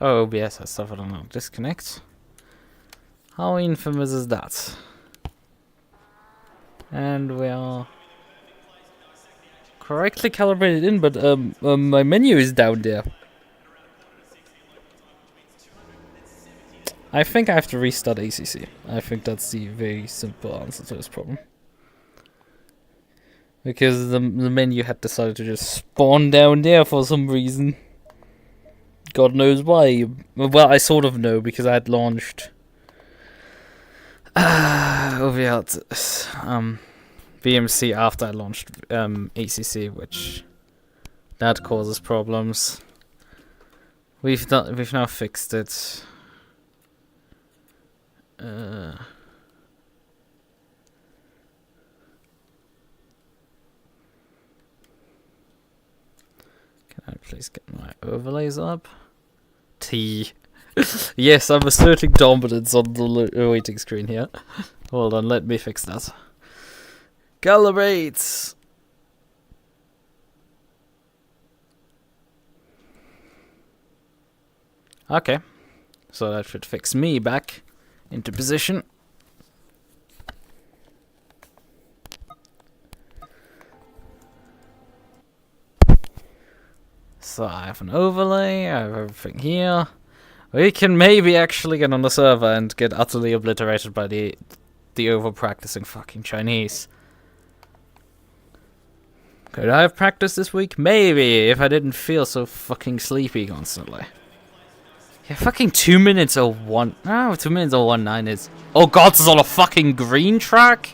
Oh, OBS has suffered on a disconnect. How infamous is that? And we are correctly calibrated in, but my menu is down there. I think I have to restart ACC. I think that's the very simple answer to this problem. Because the menu had decided to just spawn down there for some reason. God knows why. Well, I sort of know because I had launched VMC after I launched ACC, which that causes problems. We've now fixed it. Can I please get my overlays up? Yes, I'm asserting dominance on the waiting screen here. Hold on, let me fix that. Calibrate! Okay, so that should fix me back into position. So I have an overlay, I have everything here. We can maybe actually get on the server and get utterly obliterated by the over-practicing fucking Chinese. Could I have practiced this week? Maybe, if I didn't feel so fucking sleepy constantly. Yeah, fucking 2 minutes or 1... No, 2 minutes or 1.9 is... Oh god, this is on a fucking green track?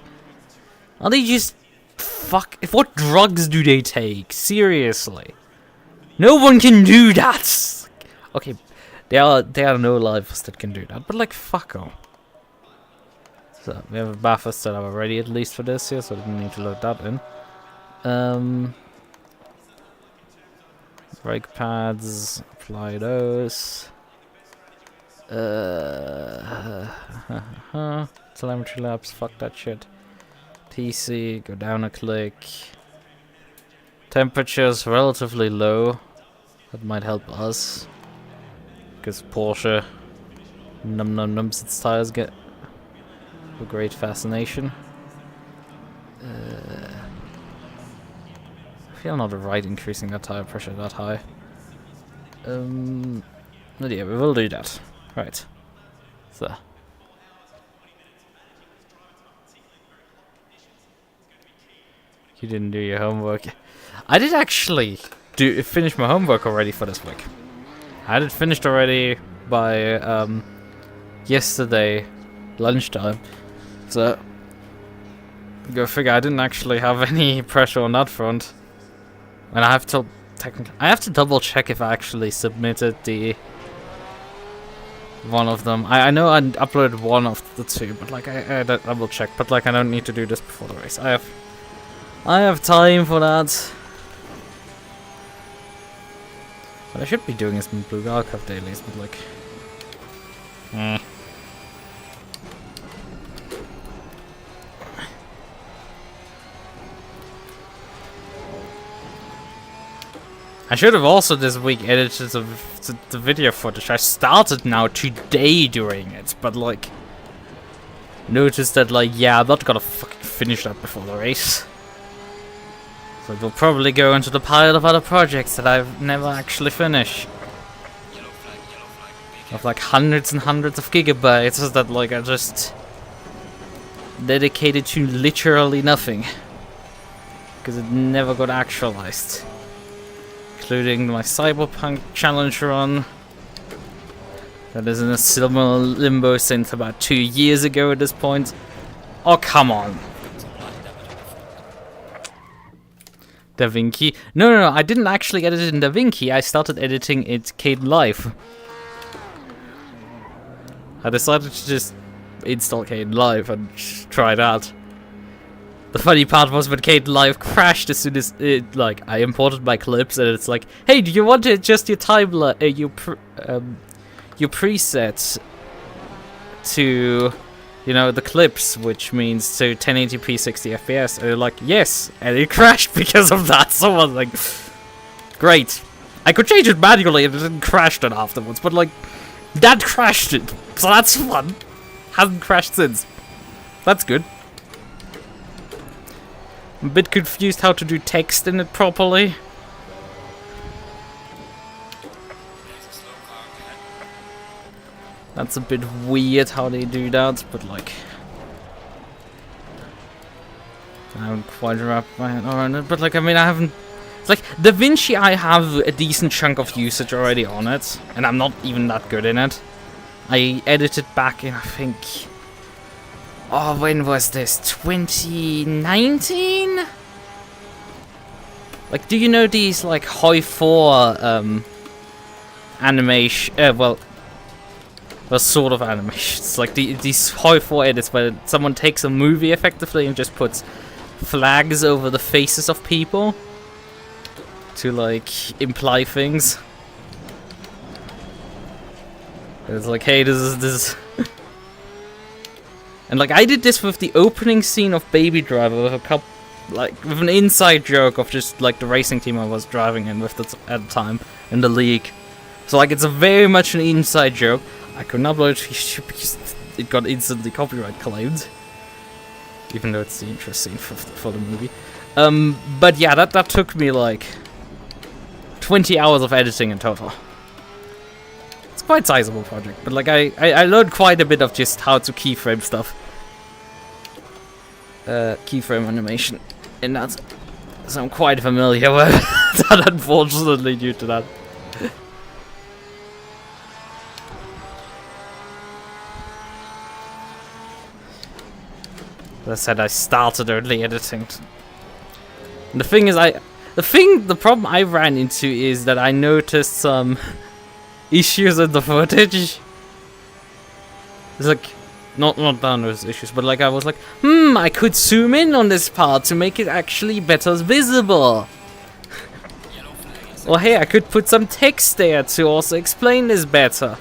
Are they just... Fuck... What drugs do they take? Seriously. No one can do that! Okay, there are no lives that can do that, but like, fuck off. So, we have a Bathurst set up already at least for this here, so I didn't need to load that in. Brake pads, apply those. Telemetry labs, fuck that shit. TC, go down a click. Temperature's relatively low. That might help us. Because Porsche nums its tires get a great fascination. I feel not right increasing that tire pressure that high. But yeah, we will do that. Right. So. You didn't do your homework. I did actually finish my homework already for this week. I had it finished already by yesterday lunchtime. So go figure. I didn't actually have any pressure on that front. And I have to double check if I actually submitted the one of them. I know I uploaded one of the two, but like I double check. But like I don't need to do this before the race. I have time for that. What I should be doing is some Blue Archive dailies, but like... I should have also this week edited the video footage. I started now today doing it, but like... Noticed that like, yeah, I'm not gonna fucking finish that before the race. So it will probably go into the pile of other projects that I've never actually finished. Of like hundreds and hundreds of gigabytes that like are just dedicated to literally nothing. Because it never got actualized. Including my Cyberpunk challenge run. That is in a similar limbo since about 2 years ago at this point. Oh, come on. DaVinci. No, I didn't actually edit it in DaVinci. I started editing it Kdenlive. I decided to just install Kdenlive and try that. The funny part was when Kdenlive crashed as soon as it, like, I imported my clips and it's like, hey, do you want to adjust your timeline, your presets to, you know, the clips, which means to 1080p 60 FPS, and they're like, yes, and it crashed because of that. So I was like, great. I could change it manually and it didn't crash then afterwards, but like, that crashed it. So that's fun. Hasn't crashed since. That's good. I'm a bit confused how to do text in it properly. That's a bit weird how they do that, but like, I haven't quite wrapped my head around it. But like, I mean, I haven't. It's like DaVinci, I have a decent chunk of usage already on it, and I'm not even that good in it. I edited back in, I think. Oh, when was this? 2019? Like, do you know these, like, Hoi 4, animation, well, sort of animations, like, these Hoi 4 edits where someone takes a movie, effectively, and just puts flags over the faces of people to, like, imply things. It's like, hey, this is... And like, I did this with the opening scene of Baby Driver with a couple, like, with an inside joke of just like the racing team I was driving in with at the time in the league. So like, it's a very much an inside joke. I couldn't upload it because it got instantly copyright claimed, even though it's the intro scene for the movie. But yeah, that took me like 20 hours of editing in total. Quite sizable project, but like I learned quite a bit of just how to keyframe stuff, keyframe animation, and that's, so I'm quite familiar with that, unfortunately, due to that. As I said, I started early editing. And the thing is, the problem I ran into is that I noticed some issues in the footage. It's like, not down those issues, but like I was like, I could zoom in on this part to make it actually better visible. Or hey, I could put some text there to also explain this better.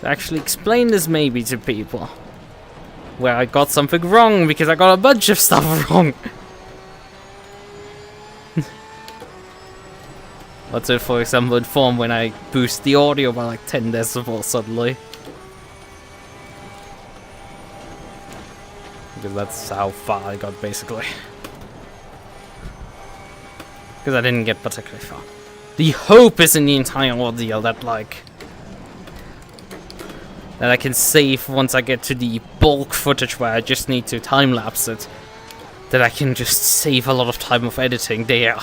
To actually explain this maybe to people. Where I got something wrong because I got a bunch of stuff wrong. What's it, for example, inform when I boost the audio by like 10 decibels suddenly. Because that's how far I got, basically. Because I didn't get particularly far. The hope is in the entire ordeal that, like, that I can save once I get to the bulk footage where I just need to time-lapse it. That I can just save a lot of time of editing there.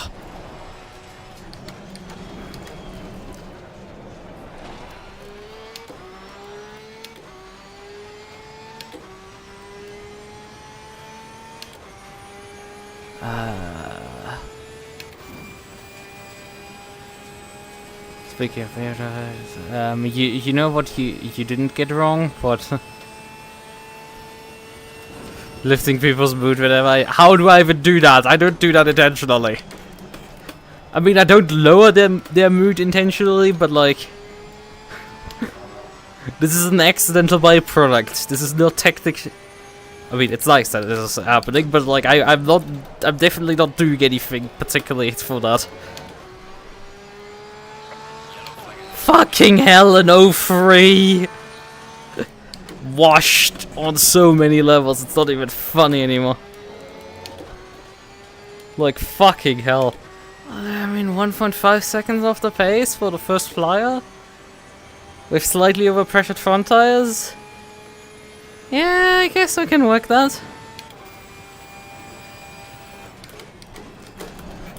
Speaking of errors, you know what you didn't get wrong? What? Lifting people's mood whenever how do I even do that? I don't do that intentionally. I mean, I don't lower their mood intentionally, but like, this is an accidental byproduct. This is not technically. I mean, it's nice that this is happening, but like, I'm definitely not doing anything particularly for that. Fucking hell, an 03! Washed on so many levels, it's not even funny anymore. Like, fucking hell. I mean, 1.5 seconds off the pace for the first flyer? With slightly overpressured front tires? Yeah, I guess I can work that.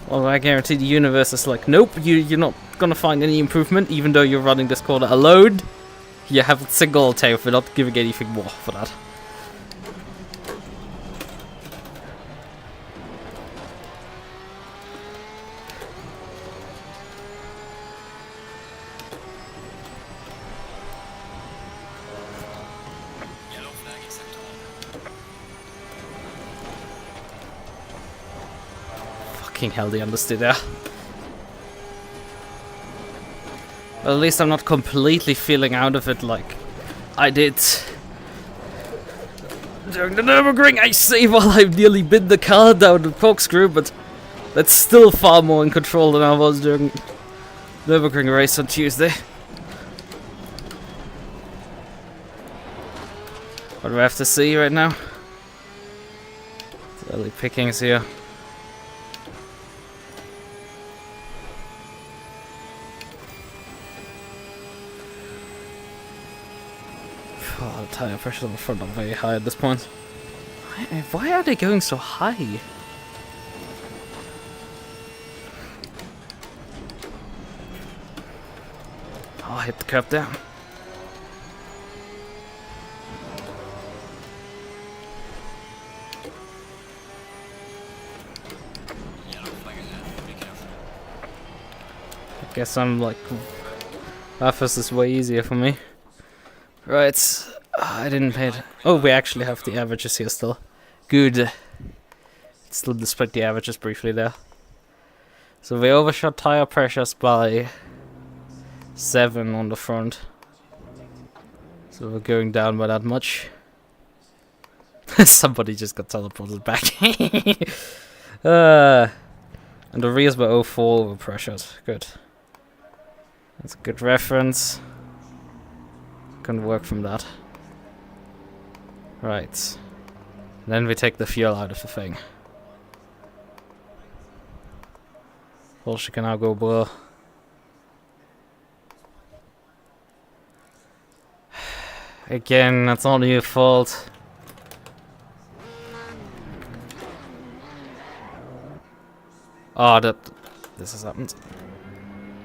Well, I guarantee the universe is like, nope, you're not gonna find any improvement, even though you're running this corner alone. You have a single tail, we're not giving anything more for that. Fucking hell, they understood that. Well, at least I'm not completely feeling out of it like I did during the Nürburgring. I say while I've nearly been the car down the corkscrew, but that's still far more in control than I was during Nürburgring race on Tuesday. What do we have to see right now? It's early pickings here. Oh, the tire pressure on the front are very high at this point. Why are they going so high? Oh, I hit the curb down. I guess I'm like, Bathurst is way easier for me. Right, I didn't pay it. Oh, we actually have the averages here still. Good. Still displayed the averages briefly there. So we overshot tire pressures by 7 on the front. So we're going down by that much. Somebody just got teleported back. And the rears were 04 overpressured. Good. That's a good reference. Can work from that. Right. Then we take the fuel out of the thing. Porsche can now go blue. Again, that's not your fault. Oh, this has happened.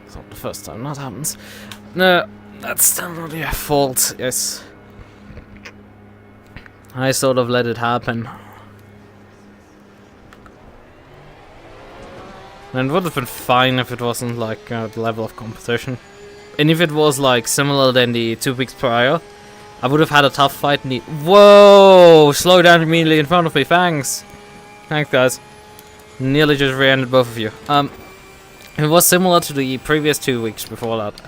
It's not the first time that happens. No. That's still not your fault, yes. I sort of let it happen. And it would have been fine if it wasn't like the level of competition. And if it was like similar than the 2 weeks prior, I would have had a tough fight. Whoa! Slow down immediately in front of me, thanks. Thanks, guys. Nearly just rear-ended both of you. It was similar to the previous 2 weeks before that,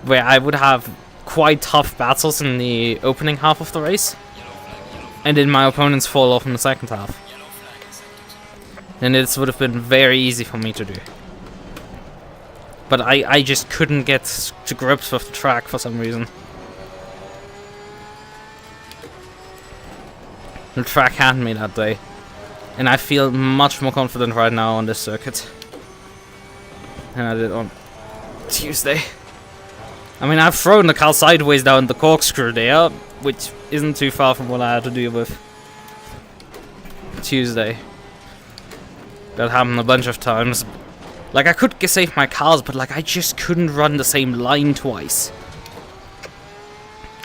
where I would have quite tough battles in the opening half of the race, and then my opponents fall off in the second half. And it would have been very easy for me to do. But I just couldn't get to grips with the track for some reason. The track had me that day. And I feel much more confident right now on this circuit than I did on Tuesday. I mean, I've thrown the car sideways down the corkscrew there, which isn't too far from what I had to deal with Tuesday. That happened a bunch of times. Like, I could save my cars, but like, I just couldn't run the same line twice.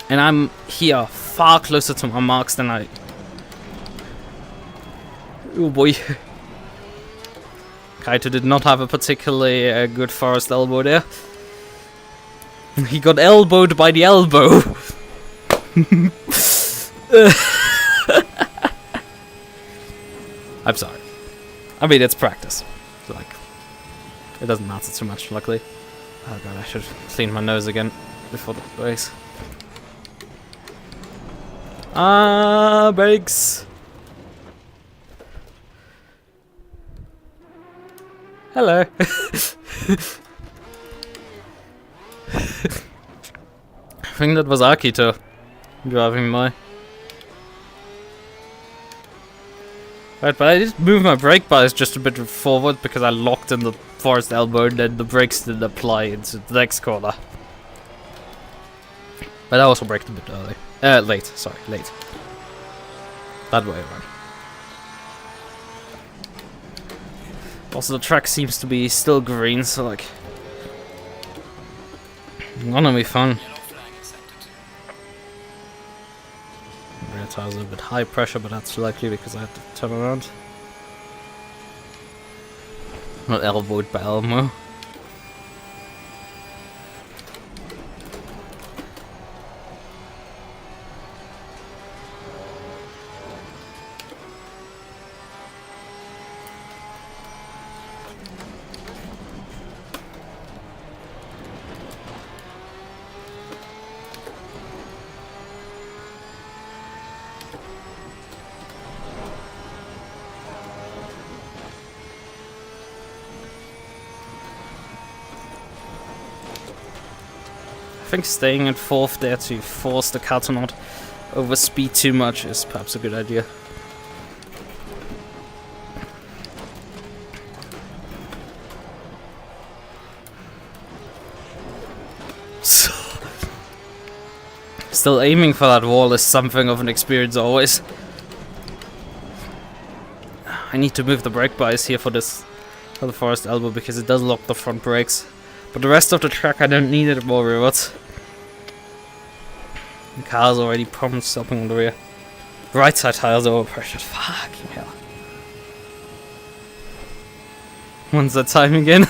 And I'm here far closer to my marks than I... Oh boy. Kaito did not have a particularly good forest elbow there. He got elbowed by the elbow. I'm sorry. I mean, it's practice. Like, it doesn't matter too much, luckily. Oh god, I should clean my nose again before the race. Brakes. Hello. I think that was Akito driving by. Right, but I did move my brake bias just a bit forward because I locked in the forest elbow and then the brakes didn't apply into the next corner. But I also braked a bit early. Late, sorry, late. That way around. Also, the track seems to be still green, so like... it's gonna be fun. Rear tires are a bit high pressure, but that's likely because I had to turn around. Not elbowed by Elmo. think staying in 4th there to force the car to not overspeed too much is perhaps a good idea. Still aiming for that wall is something of an experience always. I need to move the brake bias here for the forest elbow because it does lock the front brakes. But the rest of the track I don't need it more rewards. The car's already promised stopping on the rear. Right side tires are overpressured. Fucking hell. When's that time again?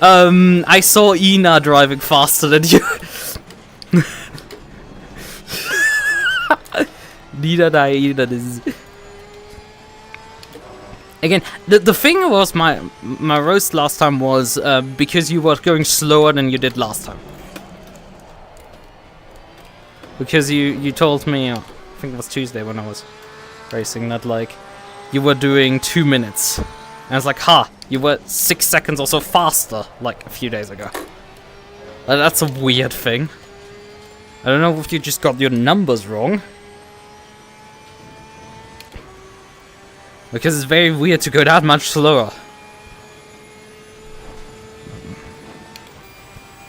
I saw Ina driving faster than you. Neither die either. This is again, the thing was my roast last time was because you were going slower than you did last time. Because you told me, I think it was Tuesday when I was racing, that like you were doing 2 minutes. And I was like, ha, you were 6 seconds or so faster like a few days ago. That's a weird thing. I don't know if you just got your numbers wrong. Because it's very weird to go that much slower.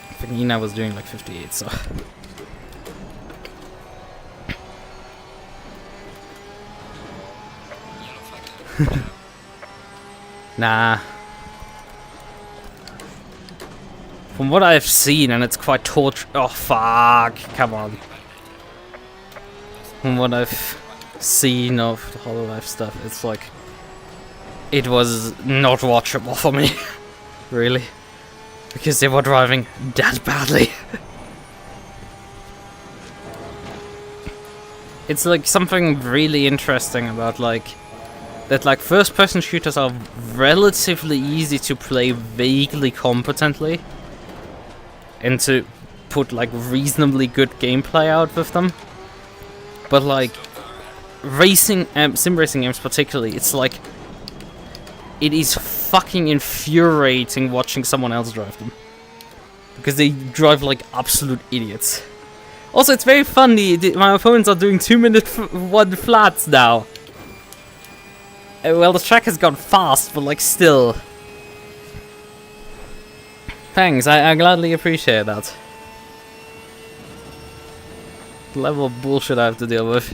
I think Ina was doing like 58, so... Nah. From what I've seen, and it's quite oh fuck, come on. From what I've seen of the HoloLive stuff, it's like it was not watchable for me. Really. Because they were driving that badly. It's like something really interesting about like that like first person shooters are relatively easy to play vaguely competently and to put like reasonably good gameplay out with them. But like racing, sim racing games particularly, it's like it is fucking infuriating watching someone else drive them. Because they drive like absolute idiots. Also, it's very funny, my opponents are doing 2-minute 1 flats now. Well, the track has gone fast, but like still. Thanks, I gladly appreciate that. The level of bullshit I have to deal with.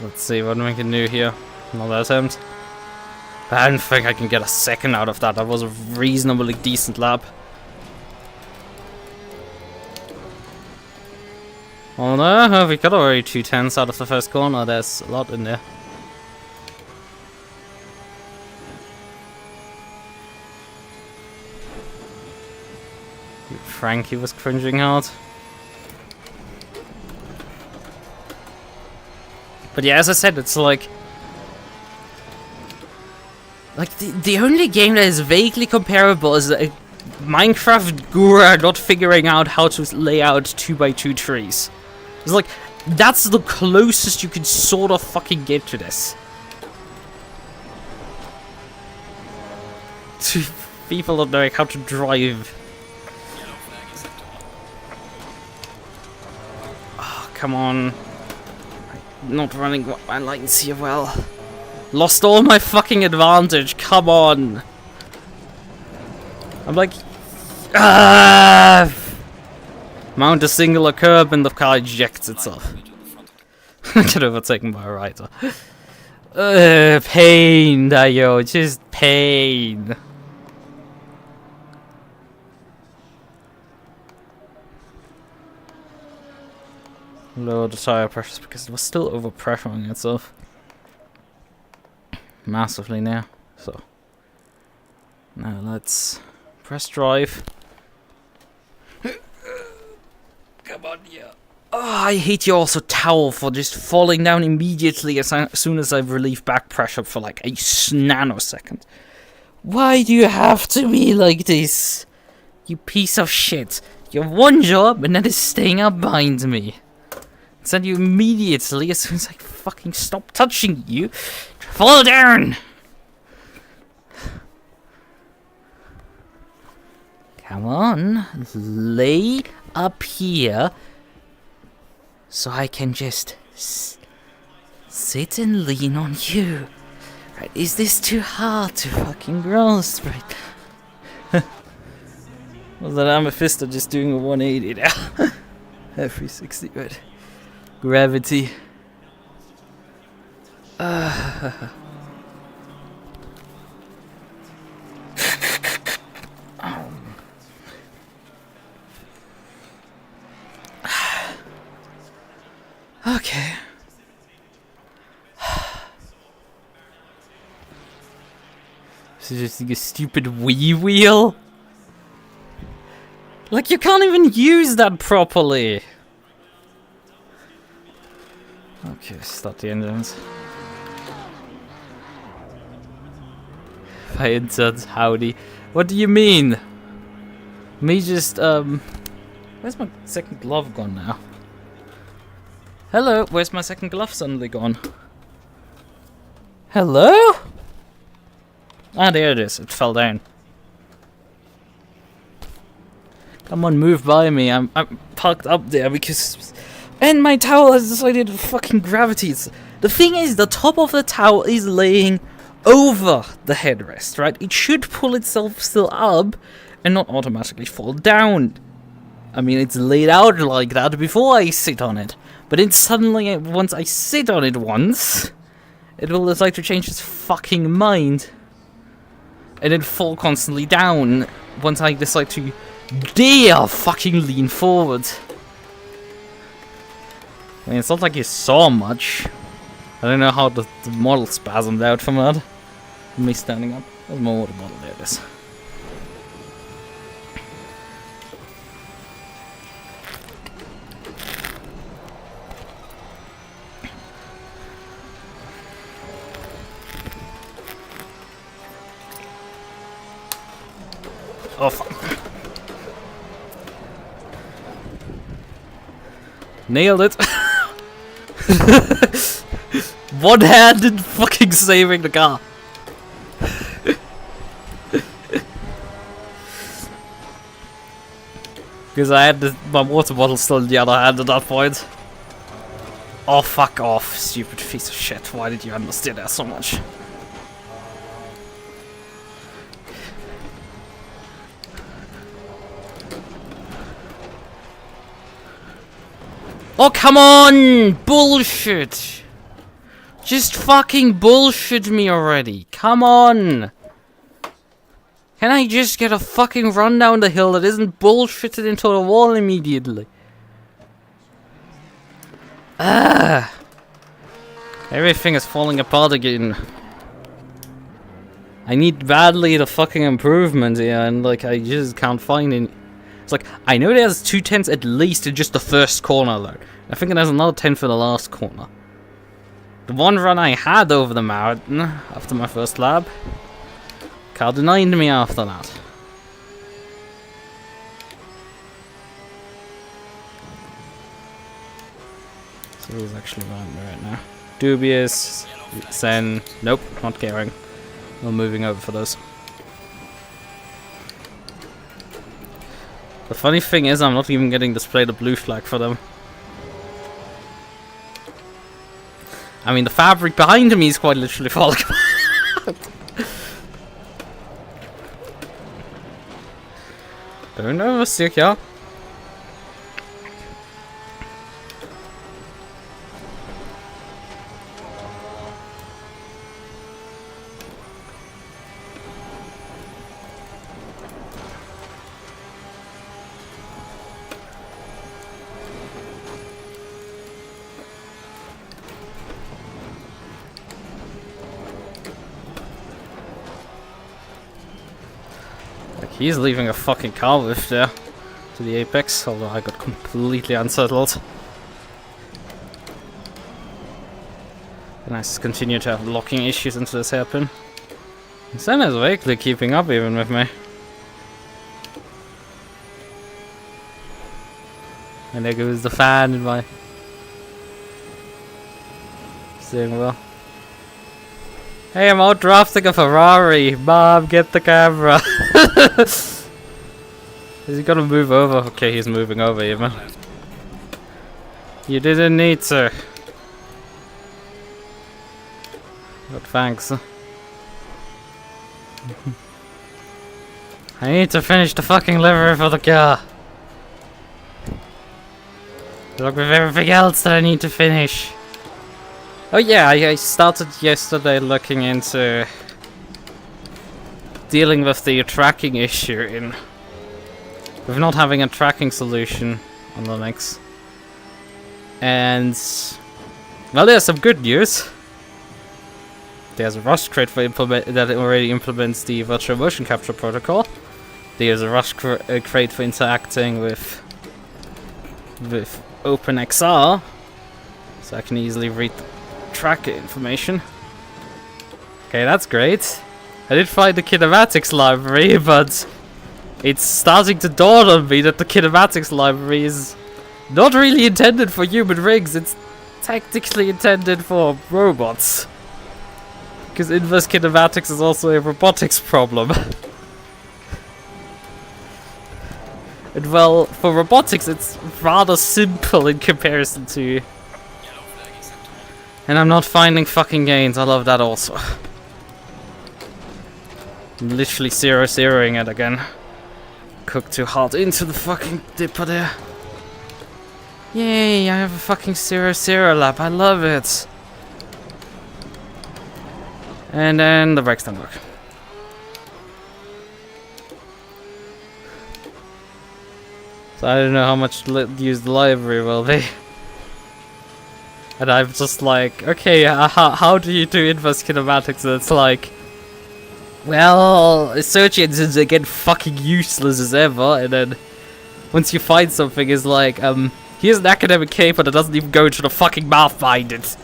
Let's see what we can do here. Another attempt. I don't think I can get a second out of that. That was a reasonably decent lap. Oh no, we got already 2 tenths out of the first corner. There's a lot in there. Frankie was cringing hard. But yeah, as I said, it's like the only game that is vaguely comparable is a Minecraft guru not figuring out how to lay out 2x2 trees. It's like, that's the closest you can sort of fucking get to this. To people not knowing how to drive. Oh, come on. Not running my lines here well. Lost all my fucking advantage, come on. I'm like... Mount a singular curb and the car ejects itself. Get overtaken by a rider. Pain, Dayo, just pain. Lower the tire pressures because it was still overpressuring itself. Massively now. So now let's press drive. Come on, yeah. Oh, I hate you also, Towel, for just falling down immediately as soon as I relieve back pressure for like a nanosecond. Why do you have to be like this? You piece of shit. You have one job and that is staying up behind me. Send you immediately as soon as I fucking stop touching you. Fall down! Come on, lay up here so I can just sit and lean on you. Right, is this too hard to fucking grasp, right? Was that Amethyst just doing a 180 now? 360, right? Gravity. Okay. This is just like a stupid Wii wheel. Like, you can't even use that properly. Okay, start the engines. By inserts, howdy. What do you mean? Me just, where's my second glove gone now? Hello, where's my second glove suddenly gone? Hello? Ah, there it is. It fell down. Come on, move by me. I'm parked up there because... And my towel has decided to fucking gravity. The thing is, the top of the towel is laying over the headrest, right? It should pull itself still up and not automatically fall down. I mean, it's laid out like that before I sit on it. But then suddenly, once I sit on it once, it will decide to change its fucking mind. And then fall constantly down once I decide to dare fucking lean forward. I mean, it's not like you saw much. I don't know how the model spasmed out from that. Me standing up. There's my water bottle, there it is. Oh fuck. Nailed it. One-handed fucking saving the car. Because I had my water bottle still in the other hand at that point. Oh, fuck off, stupid piece of shit. Why did you understand that so much? Oh, come on! Bullshit! Just fucking bullshit me already. Come on! Can I just get a fucking run down the hill that isn't bullshitted into the wall immediately? Ah! Everything is falling apart again. I need badly the fucking improvement here, and like I just can't find any. It's like, I know there's 2 tenths at least in just the first corner though. I think there's another 10 for the last corner. The one run I had over the mountain after my first lap, car denied me after that. So who's actually around me right now? Dubious, Zen, nope, not caring. We're moving over for those. The funny thing is, I'm not even getting displayed a blue flag for them. I mean, the fabric behind me is quite literally falling apart. Don't oversteer, yeah. He's leaving a fucking car lift there to the apex, although I got completely unsettled. And I just continue to have locking issues into this hairpin. Sen is vaguely keeping up even with me. And there goes the fan in my steering wheel. Hey, I'm out drafting a Ferrari. Mom, get the camera. Is he gonna move over? Okay, he's moving over even. You didn't need to. But thanks. I need to finish the fucking livery for the car. Along with everything else that I need to finish. Oh yeah, I started yesterday looking into dealing with the tracking issue with not having a tracking solution on Linux. And well, there's some good news. There's a Rust crate that already implements the virtual motion capture protocol. There's a Rust crate for interacting with OpenXR, so I can easily read the tracker information. Okay, that's great. I did find the kinematics library, but it's starting to dawn on me that the kinematics library is not really intended for human rigs. It's technically intended for robots. Because inverse kinematics is also a robotics problem. And well, for robotics it's rather simple in comparison to... And I'm not finding fucking gains, I love that also. I'm literally 0-0ing it again. Cooked too hard into the fucking dipper there. Yay, I have a fucking 0-0 lap, I love it. And then the brakes don't work. So I don't know how much use the library will be. And I'm just like, okay, how do you do inverse kinematics? And it's like, well, search engines are again fucking useless as ever. And then once you find something, it's like, here's an academic paper that doesn't even go into the fucking math behind it.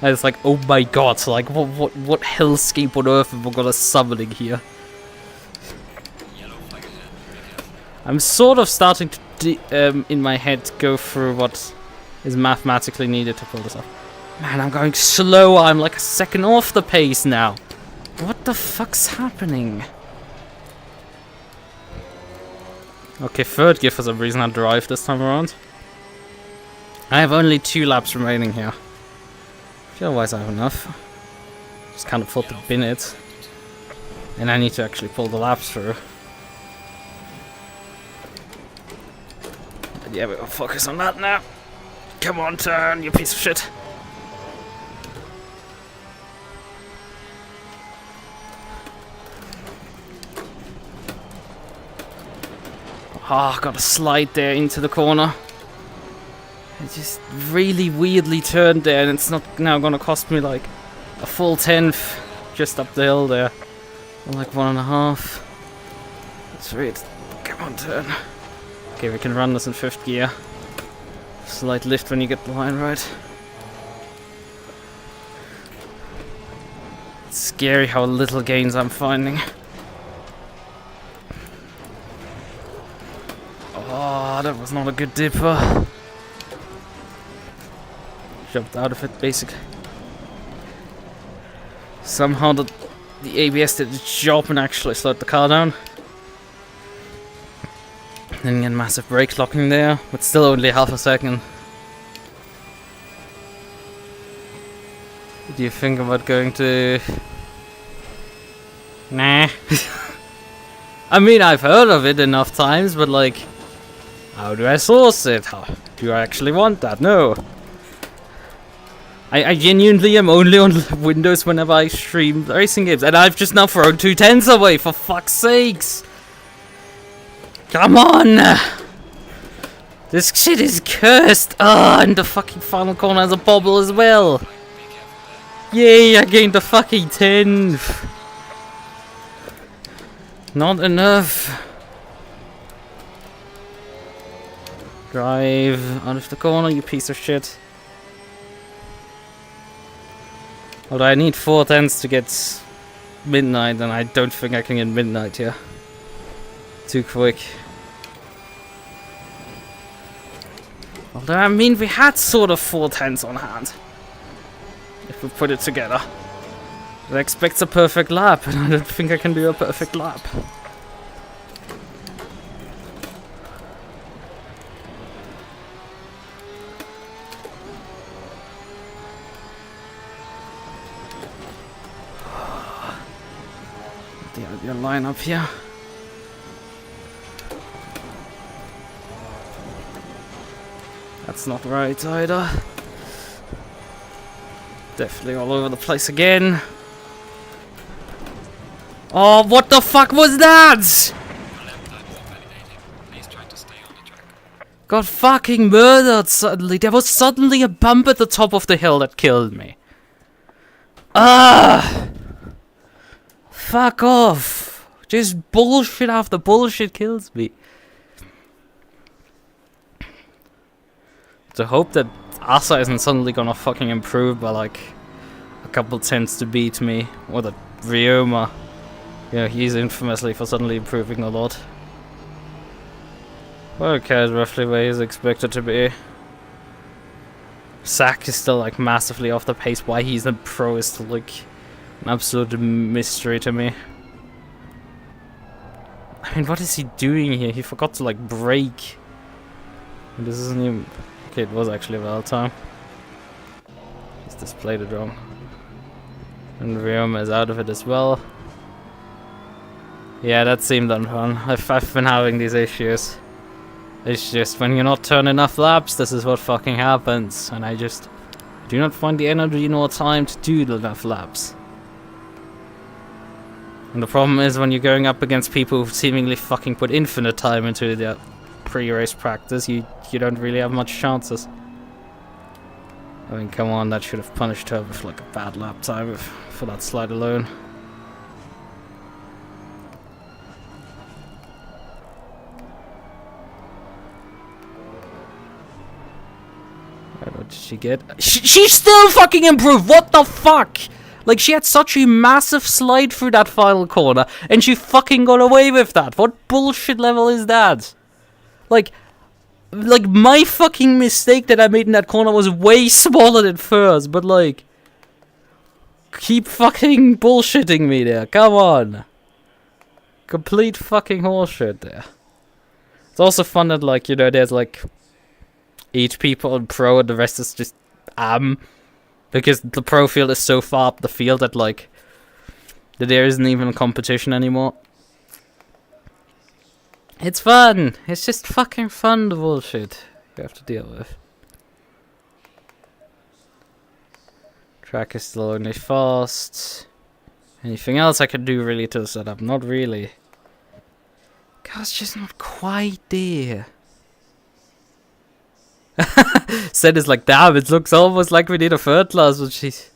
And it's like, oh my god, like what hellscape on earth am I gonna summoning here? I'm sort of starting to, in my head, go through what is mathematically needed to pull this off. Man, I'm going slower. I'm like a second off the pace now. What the fuck's happening? Okay, third gear for some reason I drive this time around. I have only 2 laps remaining here. Otherwise I have enough. Just can't afford to bin it. And I need to actually pull the laps through. But yeah, we'll focus on that now. Come on, turn, you piece of shit. Ah, got a slide there into the corner. It just really weirdly turned there, and it's not now gonna cost me like a full 10th just up the hill there. Or like 1.5. That's right. Come on, turn. Okay, we can run this in 5th gear. Slight lift when you get the line right. It's scary how little gains I'm finding. Oh, that was not a good dipper. Jumped out of it, basically. Somehow the ABS did its job and actually slowed the car down. Then get massive brake locking there, but still only half a second. Do you think about going to... Nah. I mean, I've heard of it enough times, but like... How do I source it? How do I actually want that? No. I genuinely am only on Windows whenever I stream racing games, and I've just now thrown 2 10s away, for fuck's sakes! Come on! This shit is cursed! Ah, and the fucking final corner has a bobble as well! Yay, I gained a fucking 10th! Not enough! Drive out of the corner, you piece of shit. Although I need 4 tenths to get midnight, and I don't think I can get midnight here. Too quick. Although, I mean, we had sort of 4 tenths on hand. If we put it together. It expects a perfect lap, and I don't think I can do a perfect lap. The line up here. That's not right either. Definitely all over the place again. Oh, what the fuck was that? Got fucking murdered suddenly. There was suddenly a bump at the top of the hill that killed me. Ah! Fuck off. Just bullshit after bullshit kills me. To hope that Asa isn't suddenly gonna fucking improve by like a couple tenths to beat me. Or that Ryoma. Yeah, he's infamously for suddenly improving a lot. Okay, roughly where he's expected to be. Zack is still like massively off the pace. Why he's a pro is still like an absolute mystery to me. I mean, what is he doing here? He forgot to like brake. And this isn't even... Okay, it was actually about time. He's displayed it wrong. And Ryoma is out of it as well. Yeah, that seemed unfun. I've been having these issues. It's just when you're not turning enough laps, this is what fucking happens. And I just do not find the energy nor time to do enough laps. And the problem is when you're going up against people who seemingly fucking put infinite time into their pre-race practice, you don't really have much chances. I mean, come on, that should have punished her with like a bad lap time for that slide alone. What did she get? She still fucking improved! What the fuck? Like, she had such a massive slide through that final corner, and she fucking got away with that. What bullshit level is that? Like, my fucking mistake that I made in that corner was way smaller than first, but like... Keep fucking bullshitting me there, come on. Complete fucking horseshit there. It's also fun that, like, you know, there's like... 8 people on pro and the rest is just because the pro field is so far up the field that like that there isn't even a competition anymore. It's fun. It's just fucking fun, the bullshit you have to deal with. Track is still only fast. Anything else I can do really to set up? Not really. Car's just not quite there. Said is like, damn, it looks almost like we need a third class, but she's...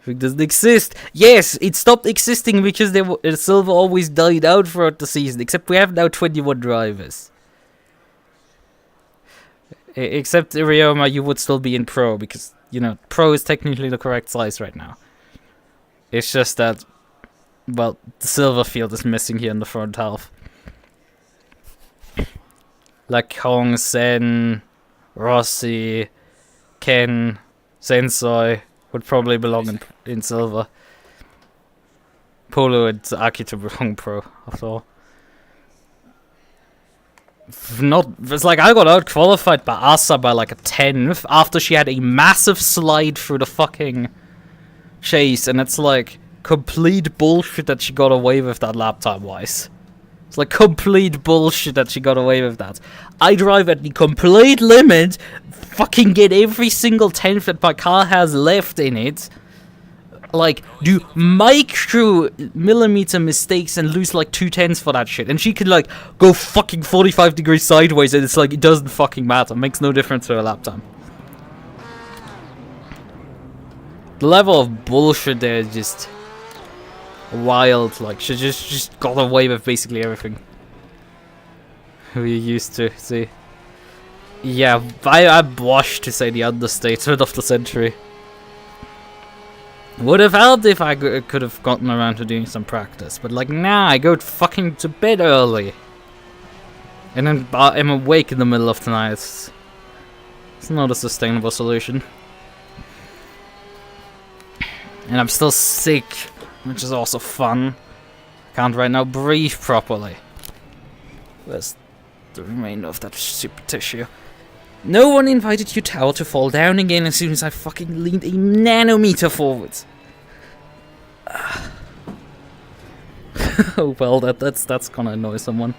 It doesn't exist. Yes, it stopped existing because Silver always died out throughout the season, except we have now 21 drivers. Except Ryoma, you would still be in Pro, because, you know, Pro is technically the correct size right now. It's just that, well, the Silver field is missing here in the front half. Like Hong, Sen, Rossi, Ken, Sensei would probably belong in Silver. Polo and Akito belong Pro, after all. It's like I got out qualified by Asa by like a 10th after she had a massive slide through the fucking chase, and it's like complete bullshit that she got away with that lap time wise. It's like complete bullshit that she got away with that. I drive at the complete limit, fucking get every single 10th that my car has left in it. Like, do micro millimeter mistakes and lose like 2 tenths for that shit. And she could like go fucking 45 degrees sideways and it's like, it doesn't fucking matter. It makes no difference to her lap time. The level of bullshit there is just... wild. Like, she just got away with basically everything we used to see. Yeah, I blush to say the understatement of the century. Would have helped if I could have gotten around to doing some practice, but like, nah, I go fucking to bed early. And then I'm awake in the middle of the night. It's not a sustainable solution. And I'm still sick, which is also fun. Can't right now breathe properly. Where's the remainder of that stupid tissue? No one invited your tower to fall down again as soon as I fucking leaned a nanometer forwards. Oh well, that's gonna annoy someone.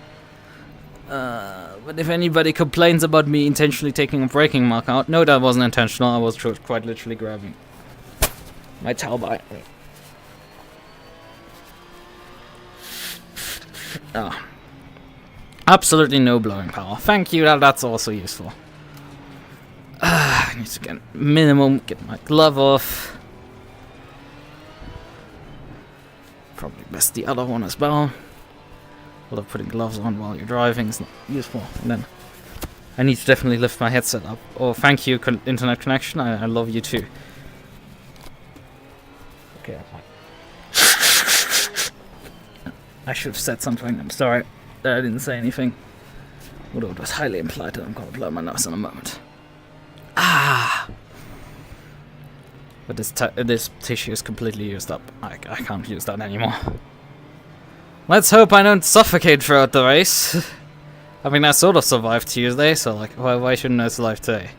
But if anybody complains about me intentionally taking a braking mark out, no, that wasn't intentional. I was quite literally grabbing my towel by. Ah, absolutely no blowing power. Thank you. That's also useful. I need to get my glove off. Probably best the other one as well. Although putting gloves on while you're driving is not useful. And then I need to definitely lift my headset up. Oh, thank you, internet connection. I love you too. Okay, I should have said something. I'm sorry that I didn't say anything. Although it was highly implied that I'm gonna blow my nose in a moment. Ah! But this tissue is completely used up. I can't use that anymore. Let's hope I don't suffocate throughout the race. I mean, I sort of survived Tuesday, so like, why shouldn't I survive today?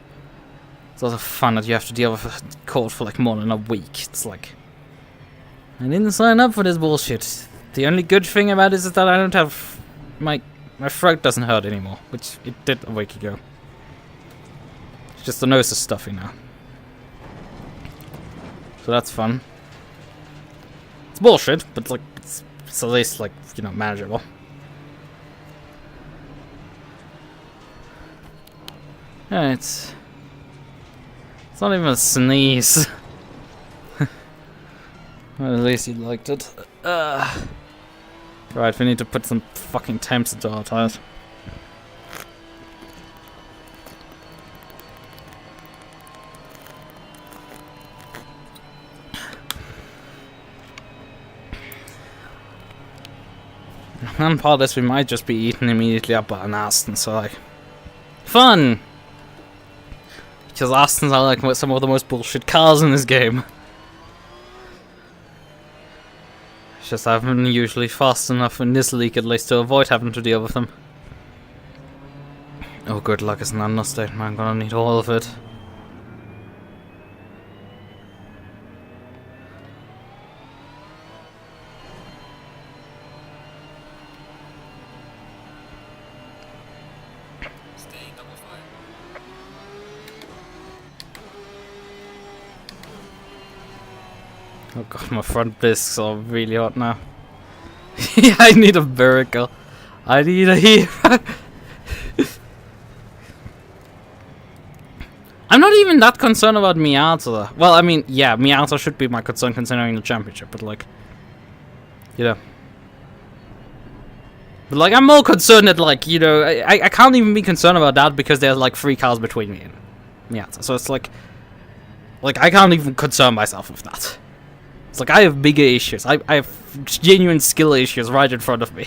It's also fun that you have to deal with a cold for like more than a week. It's like, I didn't sign up for this bullshit. The only good thing about it is that I don't have my throat doesn't hurt anymore, which it did a week ago. It's just the nose is stuffy now. So that's fun. It's bullshit, but like it's at least like, you know, manageable. Yeah, it's not even a sneeze. Well, at least you liked it. Right, we need to put some fucking temps into our tires. One part is we might just be eaten immediately up by an Aston, so like, fun! Because Astons are like some of the most bullshit cars in this game. It's just I haven't usually fast enough in this league at least to avoid having to deal with them. Oh, good luck is an understatement. I'm gonna need all of it. Oh god, my front discs are really hot now. Yeah, I need a miracle. I need a hero. I'm not even that concerned about Miata. Well, I mean, yeah, Miata should be my concern considering the championship, but like, you know. But like, I'm more concerned that like, you know, I can't even be concerned about that because there's like 3 cars between me and Miata. So it's like I can't even concern myself with that. It's like I have bigger issues. I have genuine skill issues right in front of me.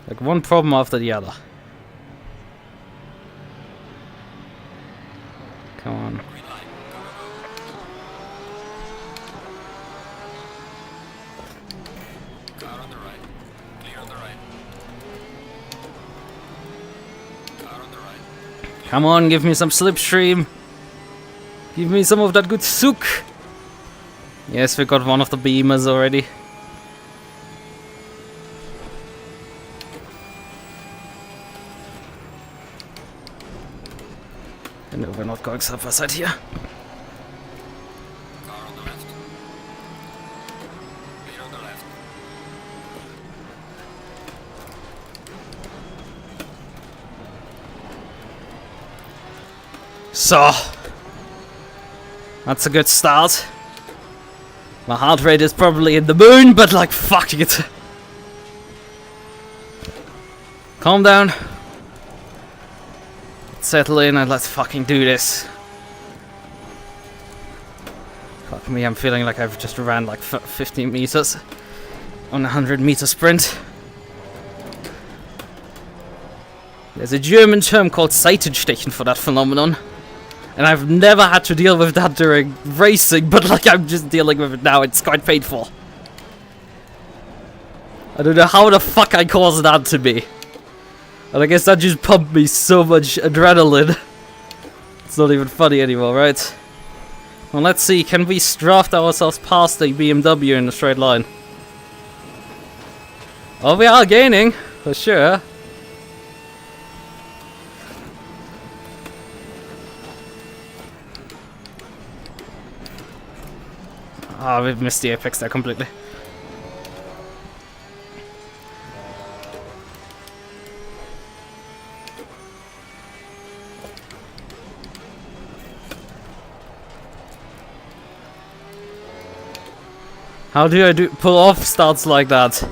Like one problem after the other. Come on. Car on the right. Clear on the right. Car on the right. Come on, give me some slipstream. Give me some of that good souk. Yes, we got one of the beamers already. No, we're not going side by side here. Car on the left. Clear on the left. So, that's a good start. My heart rate is probably in the moon, but like, fuck it. Calm down. Settle in and let's fucking do this. Fuck me, I'm feeling like I've just ran like 15 meters on a 100-meter sprint. There's a German term called Seitenstechen for that phenomenon. And I've never had to deal with that during racing, but like I'm just dealing with it now. It's quite painful. I don't know how the fuck I caused that to me. And I guess that just pumped me so much adrenaline. It's not even funny anymore, right? Well, let's see. Can we draft ourselves past the BMW in a straight line? Oh, we are gaining, for sure. Ah, we've missed the apex there completely. How do I pull off starts like that?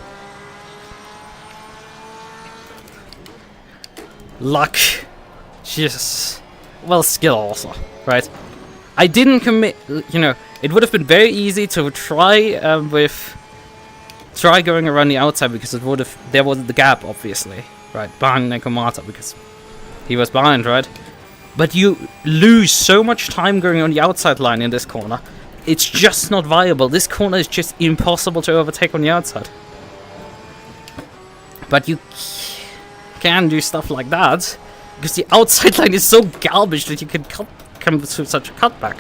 Luck. Just... well, skill also, right? I didn't commit, you know, it would have been very easy to try going around the outside because it would have, there was the gap, obviously, right, behind Nekomata because he was behind, right? But you lose so much time going on the outside line in this corner. It's just not viable. This corner is just impossible to overtake on the outside. But you can do stuff like that because the outside line is so garbage that you can come to such a cutback.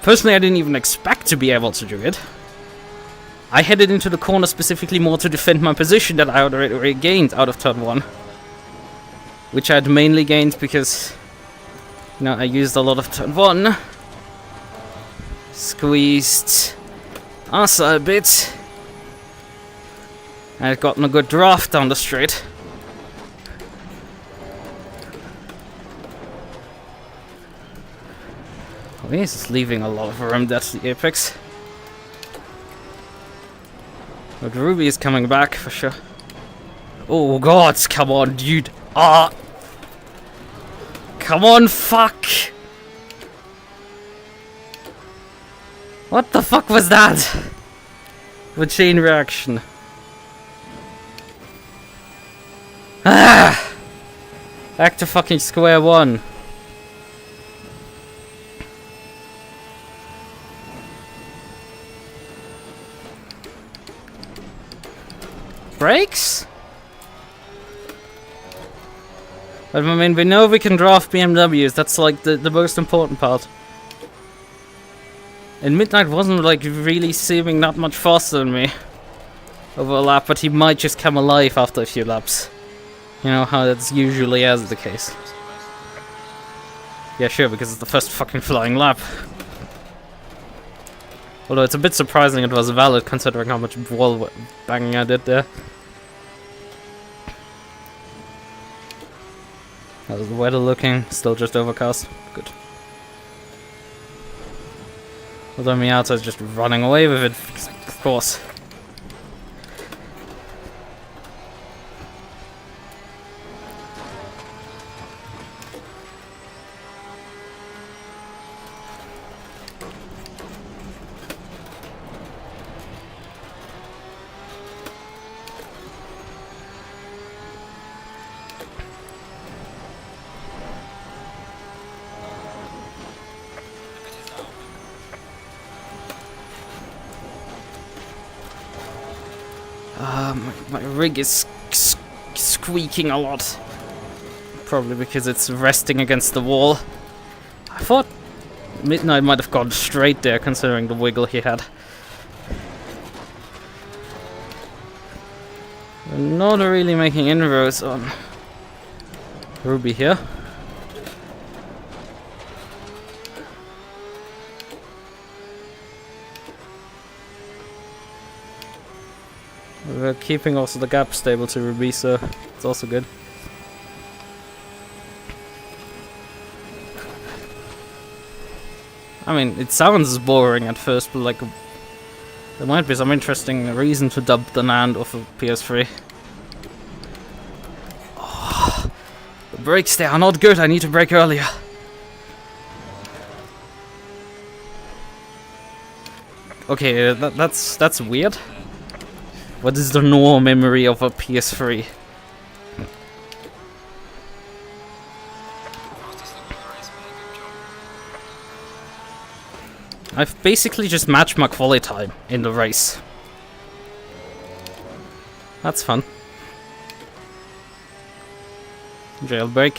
Personally, I didn't even expect to be able to do it. I headed into the corner specifically more to defend my position that I already gained out of turn 1. Which I had mainly gained because, you know, I used a lot of turn 1. Squeezed Asa a bit. I had gotten a good draft down the straight. Oh, he's just leaving a lot of room. That's the apex. But Ruby is coming back for sure. Oh god, come on, dude. Ah! Come on, fuck! What the fuck was that? The chain reaction. Ah! Back to fucking square one. Brakes? But I mean, we know we can draft BMWs. That's like the most important part. And Midnight wasn't like really seeming that much faster than me over a lap, but he might just come alive after a few laps. You know how that's usually as the case. Yeah, sure, because it's the first fucking flying lap. Although it's a bit surprising it was valid considering how much wall banging I did there. How's the weather looking? Still just overcast. Good. Although Miata is just running away with it, of course. My rig is squeaking a lot. Probably because it's resting against the wall. I thought Midnight might have gone straight there considering the wiggle he had. We're not really making inroads on Ruby here. We're keeping also the gap stable to Ruby, so it's also good. I mean, it sounds boring at first, but like, there might be some interesting reason to dub the NAND off of PS3. Oh, The brakes, they are not good. I need to brake earlier. Okay, that's weird. What is the normal memory of a PS3? I've basically just matched my Qualy time in the race. That's fun. Jailbreak.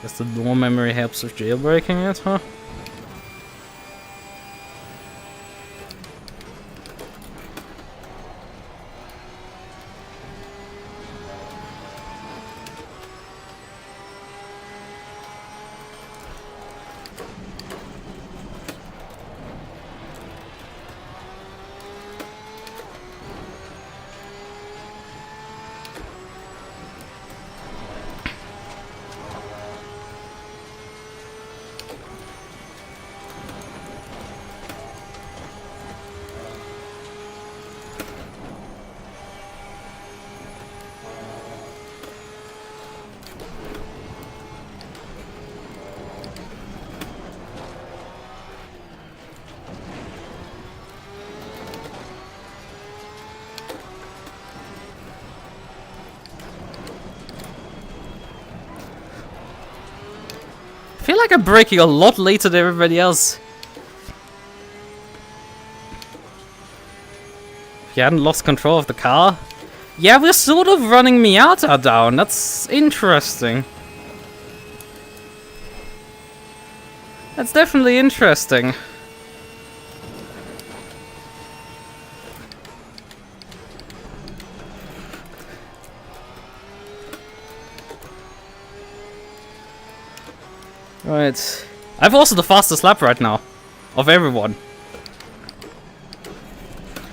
Guess the normal memory helps with jailbreaking it, huh? I feel like I'm braking a lot later than everybody else. You hadn't lost control of the car? Yeah, we're sort of running Miata down. That's interesting. That's definitely interesting. Right. I've also the fastest lap right now. Of everyone.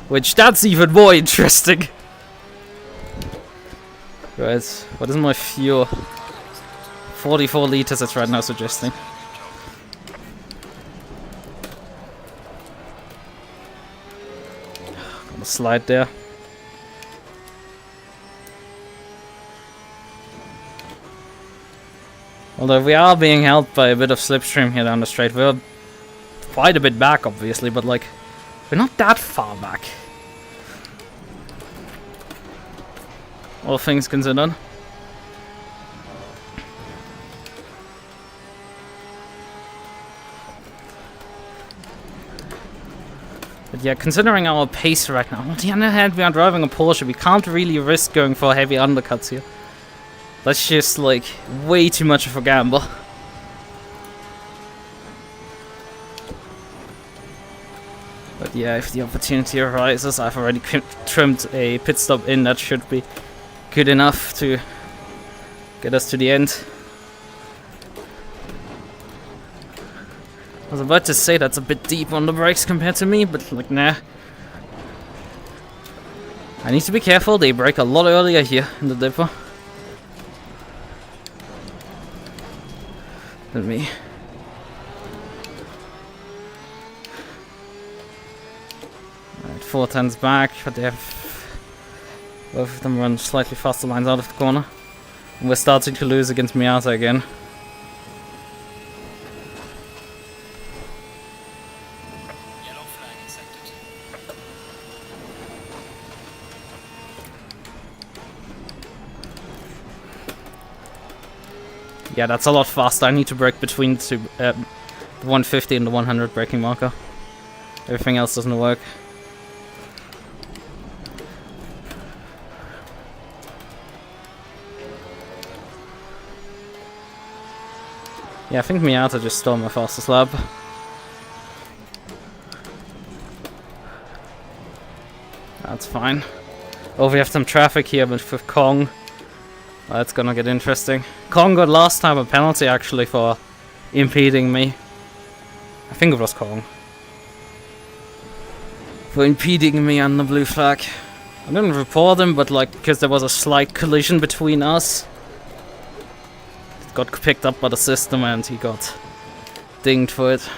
Which, that's even more interesting. Right. What is my fuel? 44 liters it's right now suggesting. Gonna slide there. Although we are being helped by a bit of slipstream here down the straight. We're quite a bit back, obviously, but like, we're not that far back. All things considered. But yeah, considering our pace right now, on the other hand, we are driving a Porsche. We can't really risk going for heavy undercuts here. That's just, like, way too much of a gamble. But yeah, if the opportunity arises, I've already trimmed a pit stop in. That should be good enough to get us to the end. I was about to say that's a bit deep on the brakes compared to me, but, like, nah. I need to be careful. They brake a lot earlier here in the depot than me. Alright, 410's back, but they have both of them run slightly faster lines out of the corner. And we're starting to lose against Miata again. Yellow flag accepted. Yeah, that's a lot faster. I need to brake between the 150 and the 100 braking marker. Everything else doesn't work. Yeah, I think Miata just stole my fastest lap. That's fine. Oh, we have some traffic here with Kong. That's gonna get interesting. Kong got last time a penalty actually for impeding me. I think it was Kong. For impeding me on the blue flag. I didn't report him, but like, because there was a slight collision between us. It got picked up by the system and he got dinged for it.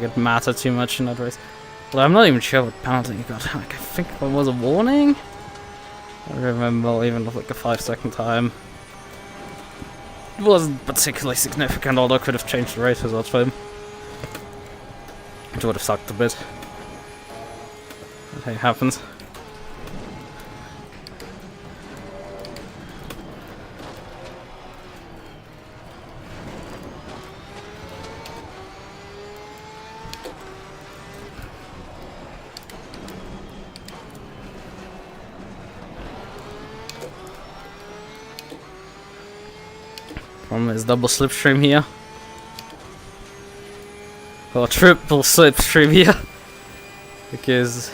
like it mattered too much in that race. Well, I'm not even sure what penalty he got. Like, I think it was a warning? I don't remember, even like a 5-second time. It wasn't particularly significant, although it could have changed the race results for him. Which would have sucked a bit. But hey, it happens. From his double slipstream here. Or triple slipstream here. Because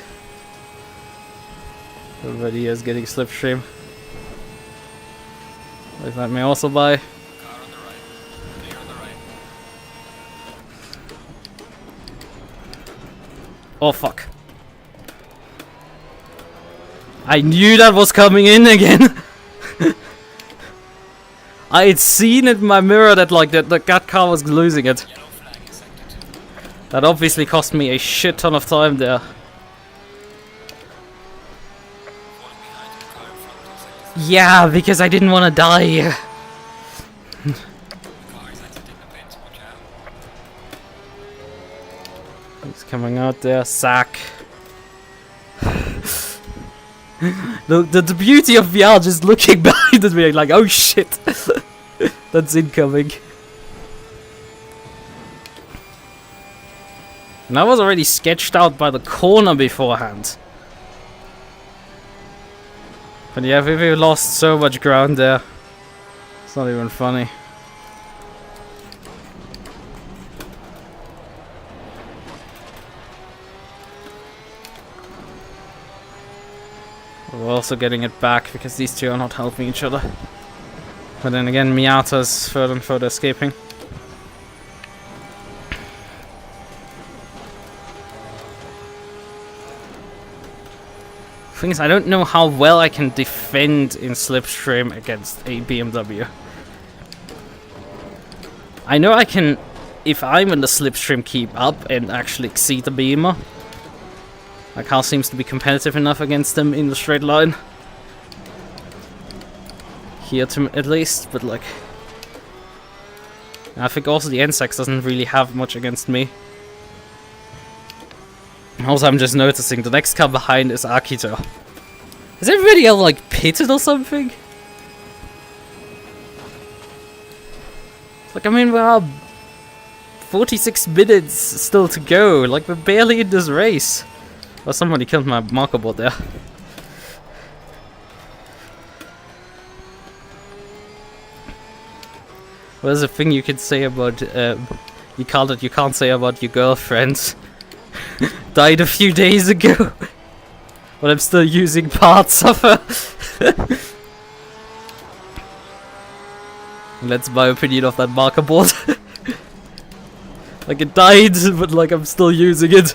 everybody here is getting slipstream. Like that may also buy. Car on the right. Clear on the right. Oh fuck. I knew that was coming in again. I had seen it in my mirror that like that car was losing it. Yellow flag in sector 2. That obviously cost me a shit ton of time there. Falling behind the car in front in sector 3. Yeah, because I didn't want to die. Car is exited the pit. Watch out. He's coming out there, sack. the beauty of VR just looking behind me like, oh shit. That's incoming. And I was already sketched out by the corner beforehand. But yeah, we lost so much ground there. It's not even funny. We're also getting it back because these two are not helping each other. But then again, Miata's further and further escaping. Thing is, I don't know how well I can defend in slipstream against a BMW. I know I can, if I'm in the slipstream, keep up and actually exceed the Beamer. My car seems to be competitive enough against them in the straight line. Here to at least, but like... I think also the NSX doesn't really have much against me. Also, I'm just noticing the next car behind is Akito. Is everybody else like pitted or something? Like, I mean, we are 46 minutes still to go. Like, we're barely in this race. Oh, somebody killed my marker board there. What is a thing you could say about, you can't say about your girlfriend? Died a few days ago. But I'm still using parts of her. That's my opinion of that marker board. Like, it died, but like, I'm still using it.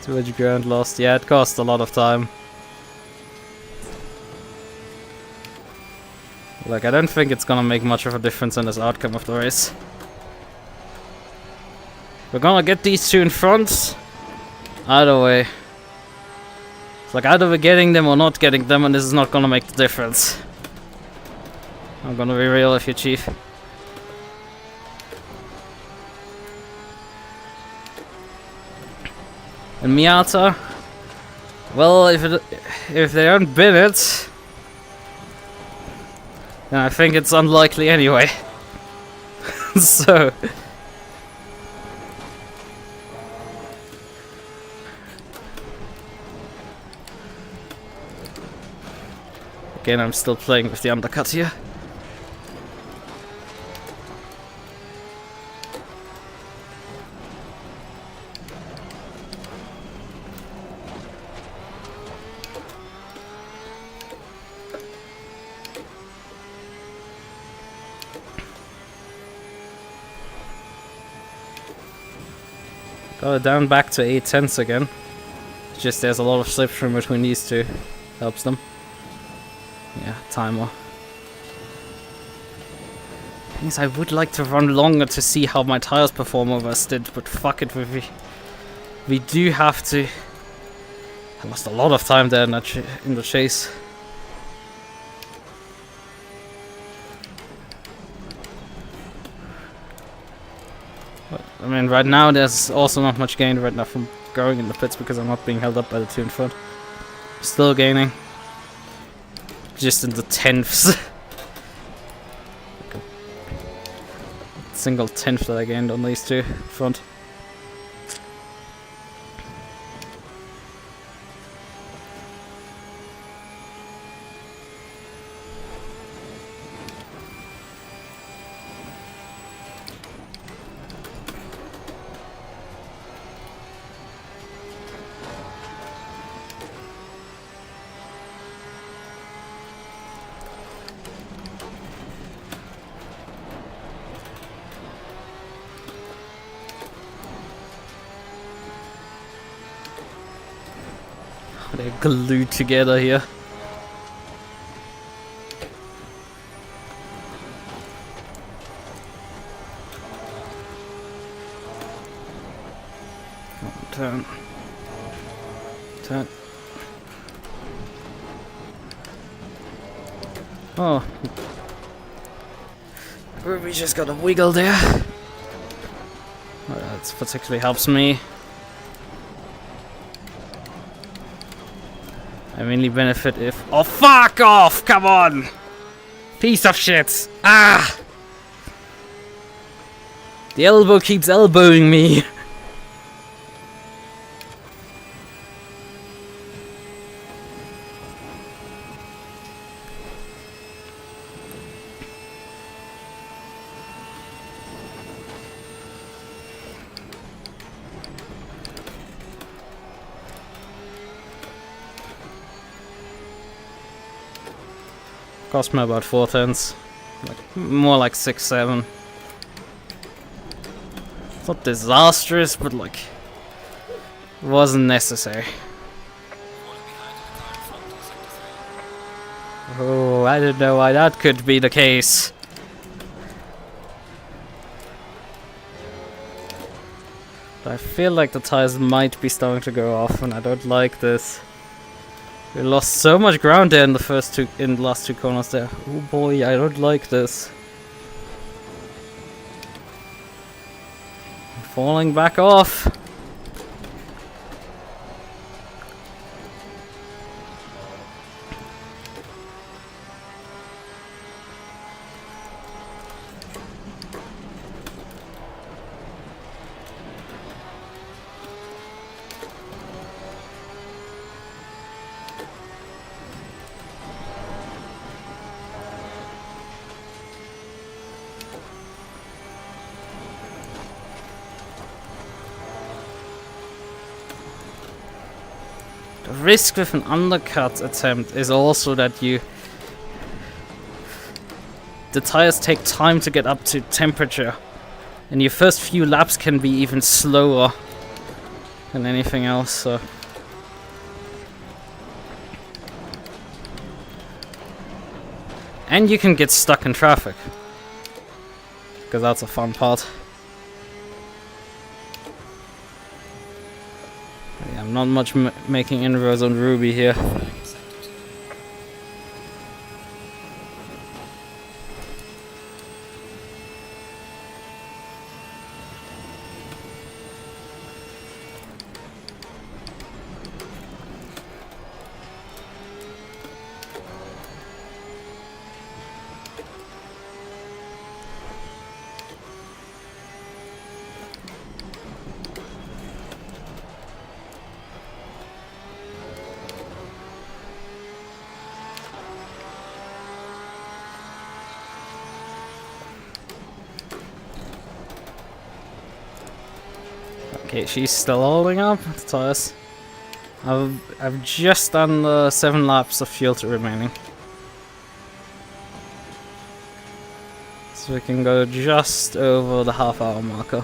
Too much ground lost. Yeah, it cost a lot of time. Like, I don't think it's gonna make much of a difference in this outcome of the race. We're gonna get these two in front. Either way. It's like either we're getting them or not getting them, and this is not gonna make the difference. I'm gonna be real with you, Chief. And Miata, well, if they don't bin it, then I think it's unlikely anyway. So again, I'm still playing with the undercut here. Got it down back to 8/10 again. It's just there's a lot of slipstream between these two. Helps them. Yeah, timer. Thing is, I would like to run longer to see how my tires perform over a stint, but fuck it, we do have to. I lost a lot of time there in the chase. But, I mean, right now there's also not much gain right now from going in the pits because I'm not being held up by the two in front. Still gaining. Just in the tenths. Like a single tenth that I gained on these two front. They're glued together here. Turn. Turn. Oh. We just got a wiggle there. Well, that particularly helps me. I mainly benefit if— oh, fuck off! Come on! Piece of shit! Ah! The elbow keeps elbowing me. Cost me about 4 tenths. Like, more like 6, 7. It's not disastrous, but like, wasn't necessary. Oh, I didn't know why that could be the case. But I feel like the tires might be starting to go off, and I don't like this. We lost so much ground there in the last two corners there. Oh boy, I don't like this. I'm falling back off. The risk with an undercut attempt is also that the tires take time to get up to temperature, and your first few laps can be even slower than anything else. So. And you can get stuck in traffic, because that's a fun part. Yeah, I'm not much making inroads on Ruby here. Okay, she's still holding up the tires. I've just done the 7 laps of fuel to remaining. So we can go just over the half-hour marker.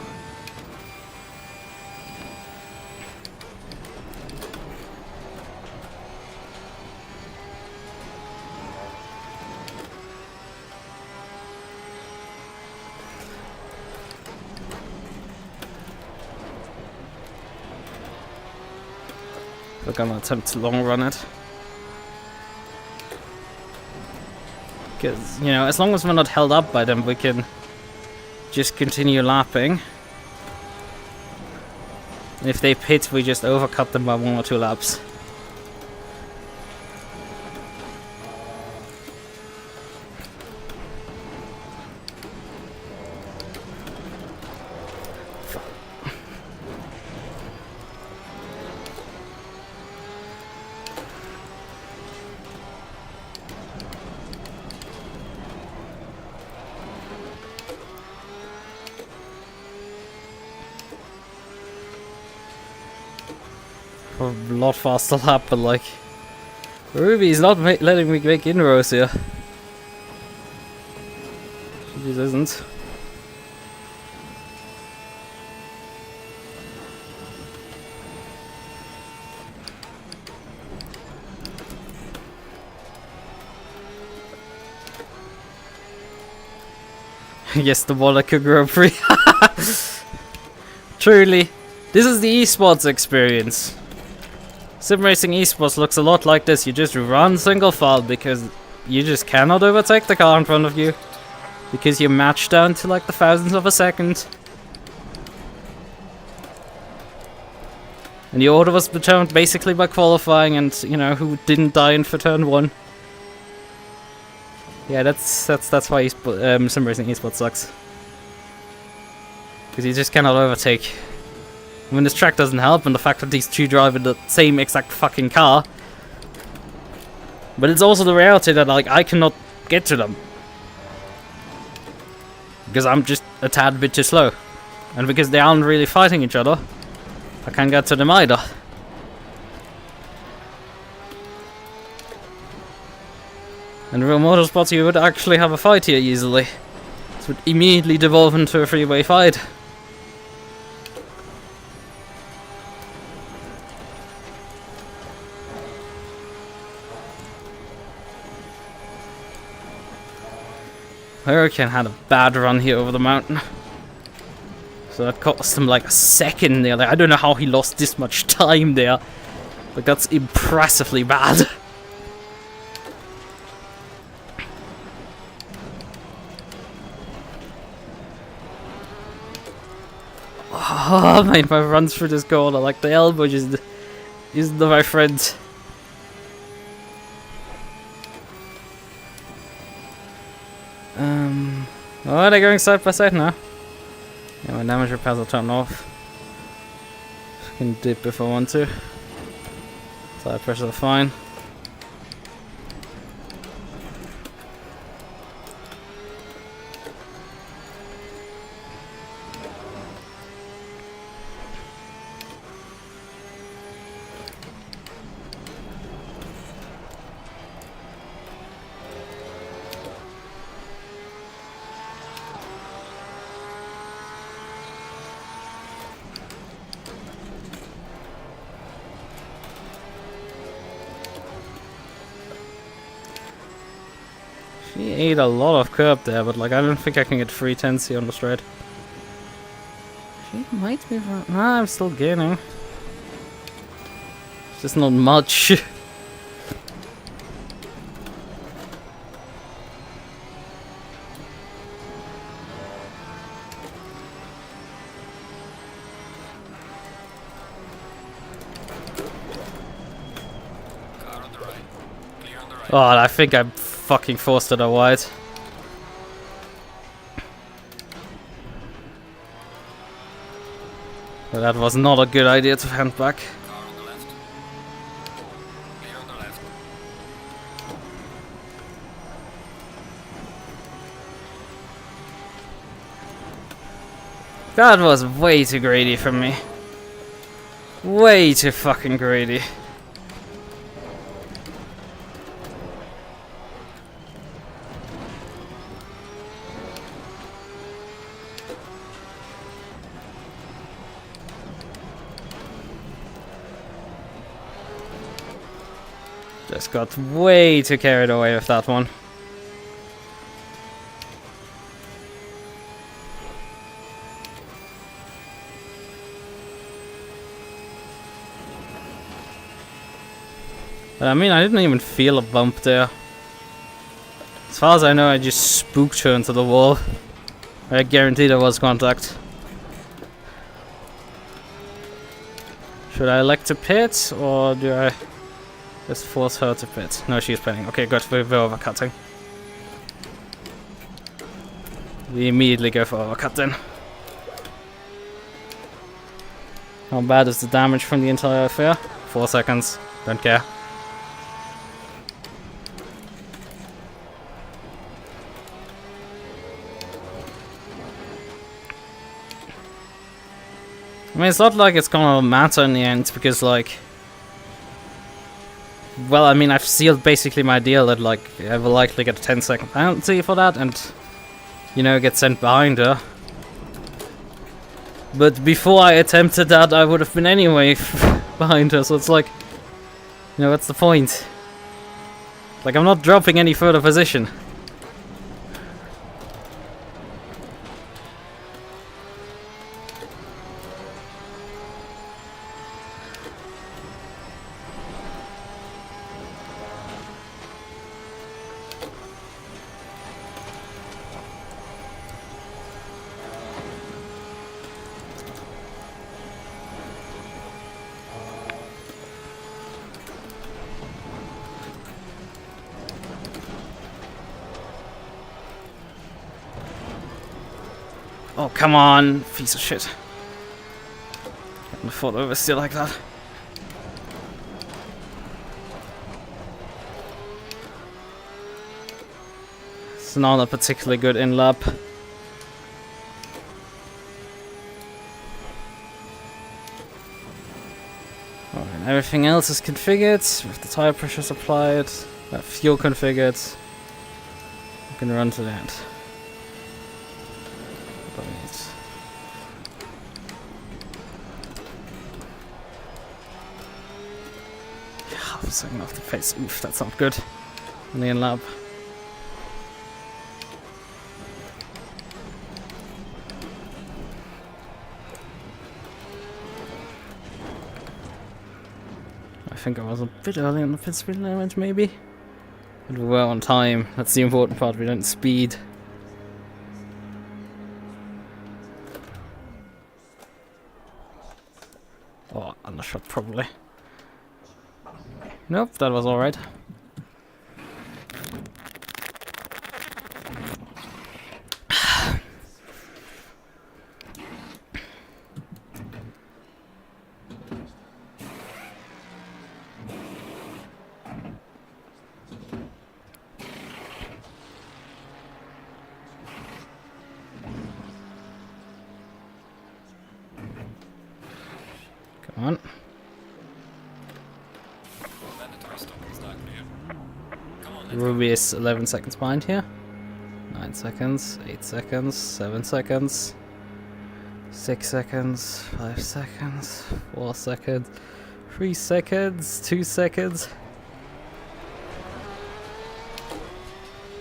We're gonna attempt to long run it. Because, you know, as long as we're not held up by them, we can just continue lapping. And if they pit, we just overcut them by 1 or 2 laps. A lot faster lap, but like Ruby's not letting me make inroads here. She just isn't. Yes, the Monaco Grand Prix. Truly, this is the esports experience. Sim racing esports looks a lot like this. You just run single file because you just cannot overtake the car in front of you. Because you match down to like the thousandths of a second. And the order was determined basically by qualifying and, you know, who didn't die in for turn 1. Yeah, that's why sim racing esports sucks. Because you just cannot overtake. I mean, this track doesn't help, and the fact that these two drive in the same exact fucking car. But it's also the reality that, like, I cannot get to them. Because I'm just a tad bit too slow. And because they aren't really fighting each other, I can't get to them either. In real motorsports, you would actually have a fight here easily. This would immediately devolve into a three-way fight. Hurricane had a bad run here over the mountain. So that cost him like a second there. Like, I don't know how he lost this much time there. But that's impressively bad. Oh man, my runs through this corner, like the elbow just isn't my friend. Oh, they're going side by side now. Yeah, my damage repairs will turn off. I can dip if I want to. Side pressures are fine. She ate a lot of curb there, but like I don't think I can get 310s here on the straight. She might be wrong. Nah, I'm still gaining. It's just not much. Car on the right. Clear on the right. Oh, I think I fucking forced it a wide. But that was not a good idea to hand back. Car on the left. Clear on the left. That was way too greedy from me. Way too fucking greedy. Just got way too carried away with that one. But I mean, I didn't even feel a bump there. As far as I know, I just spooked her into the wall. I guarantee there was contact. Should I elect to pit, or do I just force her to pit? No, she's pitting. Okay, good. We're overcutting. We immediately go for overcut then. How bad is the damage from the entire affair? 4 seconds. Don't care. I mean, it's not like it's gonna matter in the end, because, like... Well, I mean, I've sealed basically my deal that, like, I will likely get a 10-second penalty for that, and... You know, get sent behind her. But before I attempted that, I would have been anyway behind her, so it's like... You know, what's the point? Like, I'm not dropping any further position. Oh, come on, piece of shit. Couldn't afford to oversteer like that. It's not a particularly good in-lap. Alright, everything else is configured, with the tire pressures applied, fuel configured. We can run to that. Second off the face. Oof, that's not good. In the in-lab. I think I was a bit early on the pit speed limit, maybe. But we were on time. That's the important part. We didn't speed. Oh, undershot probably. Nope, that was alright. Come on. Ruby is 11 seconds behind here. 9 seconds, 8 seconds, 7 seconds, 6 seconds, 5 seconds, 4 seconds, 3 seconds, 2 seconds.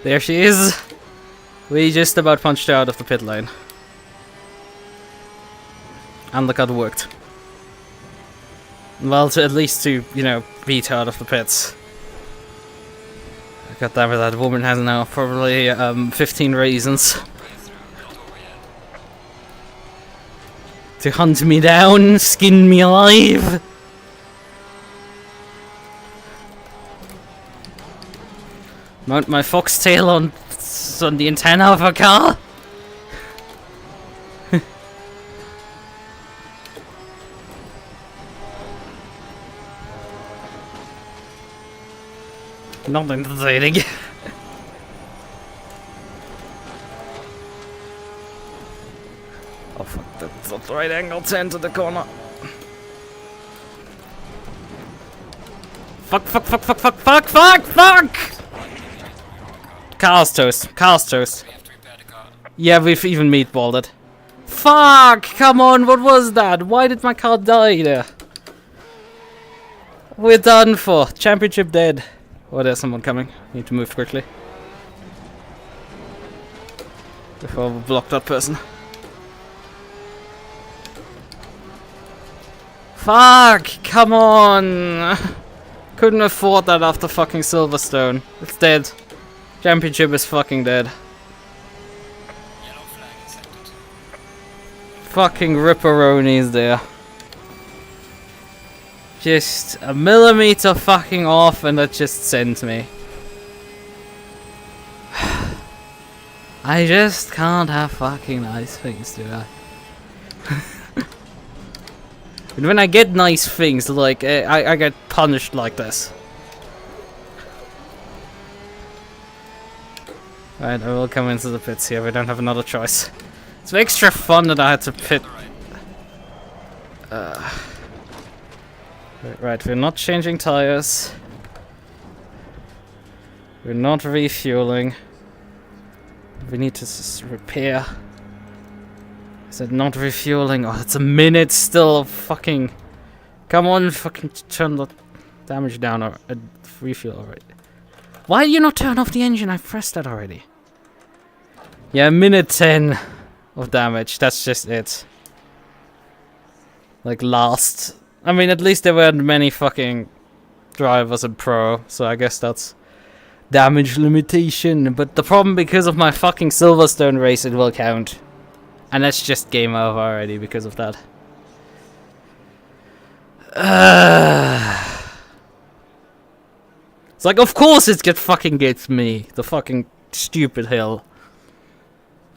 There she is! We just about punched her out of the pit lane. Undercut worked. Well, at least to, you know, beat her out of the pits. God damn it, that woman has now probably 15 reasons to hunt me down, skin me alive. Mount my foxtail on the antenna of her car. Not entertaining. Oh fuck, that's not the right angle to enter the corner. Fuck, fuck, fuck, fuck, fuck, fuck, fuck, fuck! Car's toast, car's toast. Yeah, we've even meatballed it. Fuck, come on, what was that? Why did my car die there? We're done for. Championship dead. Oh, there's someone coming. Need to move quickly. Before we block that person. Fuck! Come on! Couldn't afford that after fucking Silverstone. It's dead. Championship is fucking dead. Yellow flag in sector 2. Fucking ripperonis there. Just a millimeter fucking off and that just sent me. I just can't have fucking nice things, do I? And when I get nice things, like, I get punished like this. Right, I will come into the pits here, we don't have another choice. It's extra fun that I had to pit. Right, we're not changing tires. We're not refueling. We need to repair. Is it not refueling? Oh, it's a minute still of fucking... Come on, fucking turn the damage down or refuel already. Why do you not turn off the engine? I've pressed that already. Yeah, minute 10 of damage. That's just it. Like last... I mean, at least there weren't many fucking drivers in Pro, so I guess that's damage limitation. But the problem, because of my fucking Silverstone race, it will count. And that's just game over already because of that. It's like, of course it fucking gets me. The fucking stupid hill.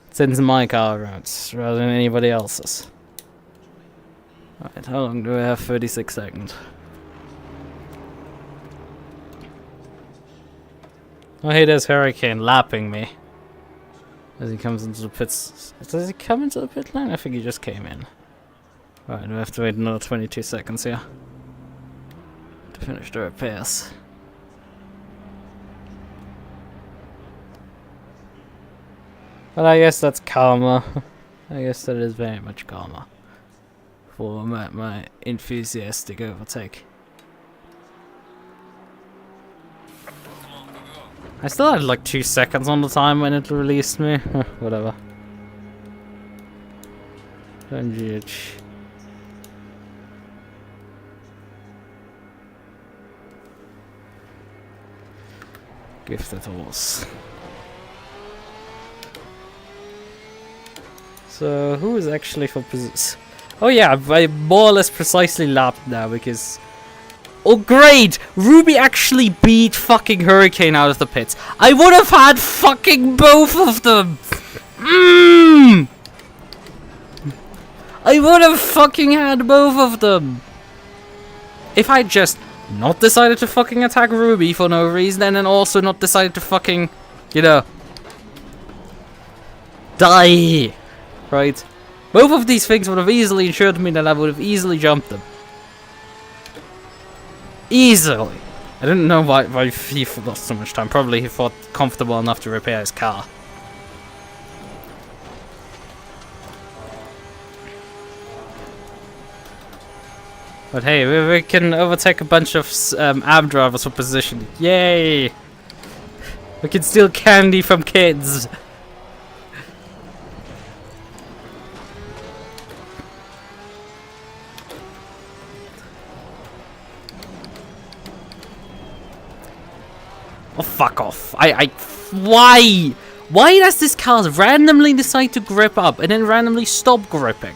It sends my car around rather than anybody else's. Alright, how long do I have? 36 seconds. Oh, hey, there's Hurricane lapping me. As he comes into the pits. Does he come into the pit lane? I think he just came in. Right, we have to wait another 22 seconds here to finish the repairs. But I guess that's karma. I guess that is very much karma for my enthusiastic overtake. I still had like 2 seconds on the time when it released me. Whatever. GH. Gifted horse. So who is actually for position? Oh yeah, I more or less precisely lapped now because... Oh great! Ruby actually beat fucking Hurricane out of the pits. I would have had fucking both of them! I would have fucking had both of them! If I just not decided to fucking attack Ruby for no reason and then also not decided to fucking, you know, die! Right? Both of these things would have easily ensured me that I would have easily jumped them. Easily. I didn't know why he lost so much time. Probably he thought comfortable enough to repair his car. But hey, we can overtake a bunch of AB drivers for position. Yay! We can steal candy from kids. Oh, fuck off. Why? Why does this car randomly decide to grip up and then randomly stop gripping?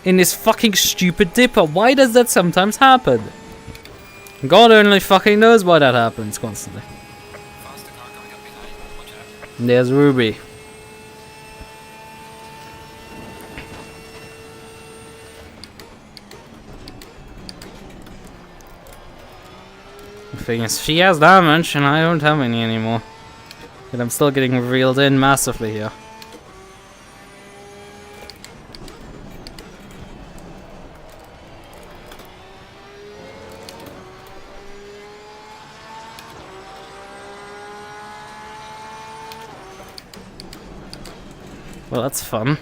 In this fucking stupid dipper. Why does that sometimes happen? God only fucking knows why that happens constantly. Faster car coming up behind. Watch out. And there's Ruby. The thing is, she has damage and I don't have any anymore. But I'm still getting reeled in massively here. Well, that's fun.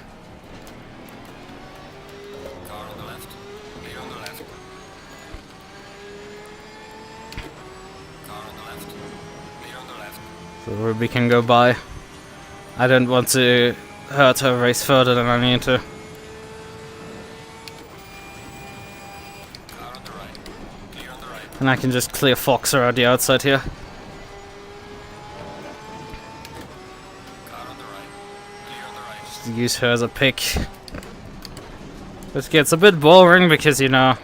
Car on the left. Clear on the left. Car on the left. Clear on the left. So Ruby can go by. I don't want to hurt her race further than I need to. Car on the right. Clear on the right. And I can just clear Fox around the outside here. Car on the right. Clear on the right. Just use her as a pick. Which gets a bit boring because, you know,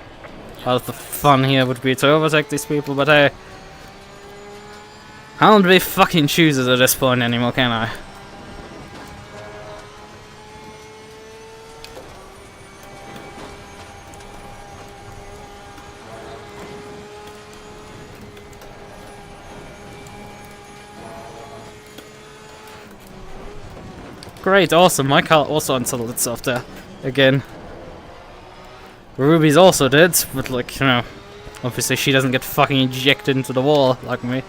part of the fun here would be to overtake these people, but hey. I don't be fucking choosers at this point anymore, can I? Great, awesome. My car also unsettled itself there again. Ruby's also did, but like, you know, obviously she doesn't get fucking ejected into the wall like me.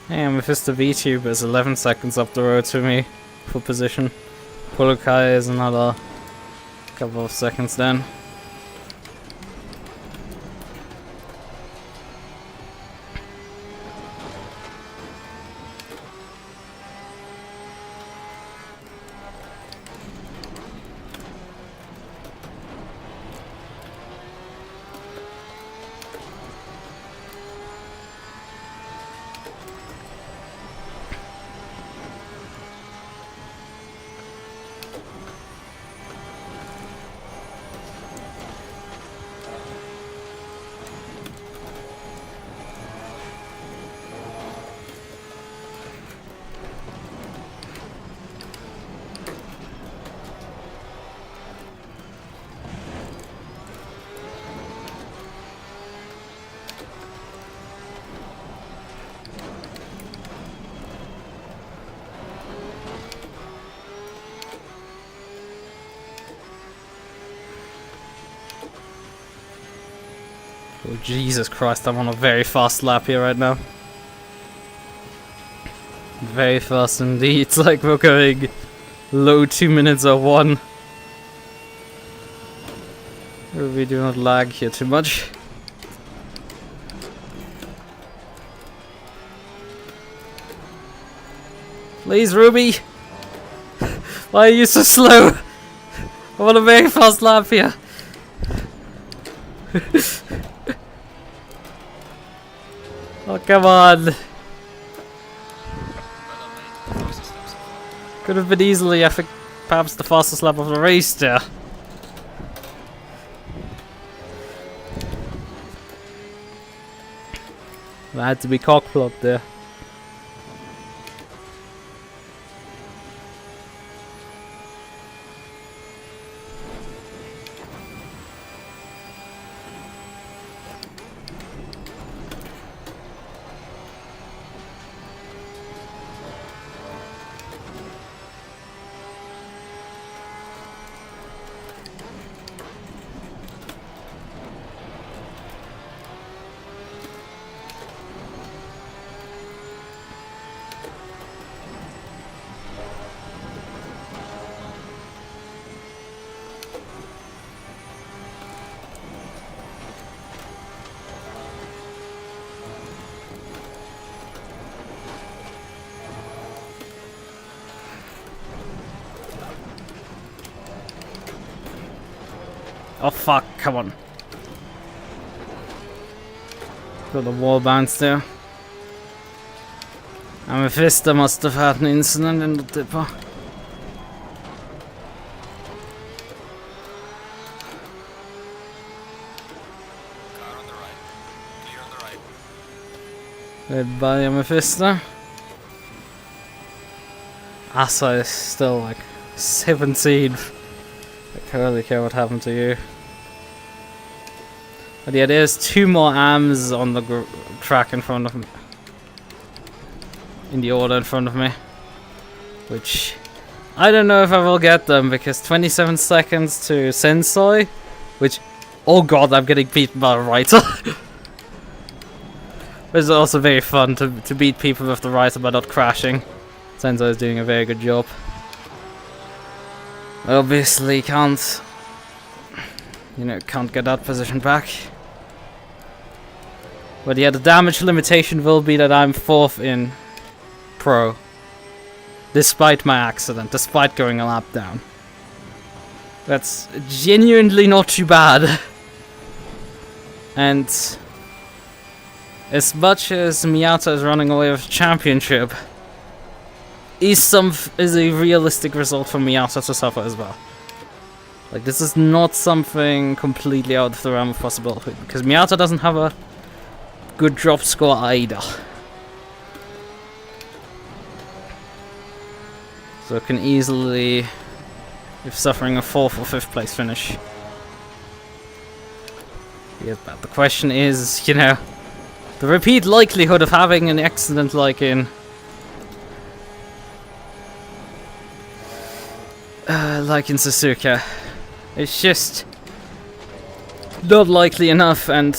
Hey, Mephisto VTube is 11 seconds up the road to me for position. Pulukai is another couple of seconds then. Oh, Jesus Christ, I'm on a very fast lap here right now. Very fast indeed. It's like we're going low 2 minutes or 1. We do not lag here too much. Please, Ruby! Why are you so slow? I want a very fast lap here. Oh, come on. Could have been easily, I think, perhaps the fastest lap of the race there. I had to be cockblocked there. Oh fuck, come on. Got a wall bounce there. And Mephisto must have had an incident in the dipper. Goodbye, Mephisto. Asa is still like 17. I can't really care what happened to you. But yeah, there's 2 more AMs on the track in front of me. In the order in front of me. Which I don't know if I will get them because 27 seconds to Sensei. Which, oh god, I'm getting beaten by a writer. But it's also very fun to beat people with the writer by not crashing. Sensei is doing a very good job. Obviously can't, you know, can't get that position back. But yeah, the damage limitation will be that I'm 4th in Pro. Despite my accident, despite going a lap down. That's genuinely not too bad. And as much as Miyata is running away with the championship, is a realistic result for Miyata to suffer as well. Like, this is not something completely out of the realm of possibility, because Miyata doesn't have a good drop score either. So it can easily, if suffering a 4th or 5th place finish. Yeah, but the question is, you know, the repeat likelihood of having an accident like in Suzuka, it's just not likely enough. And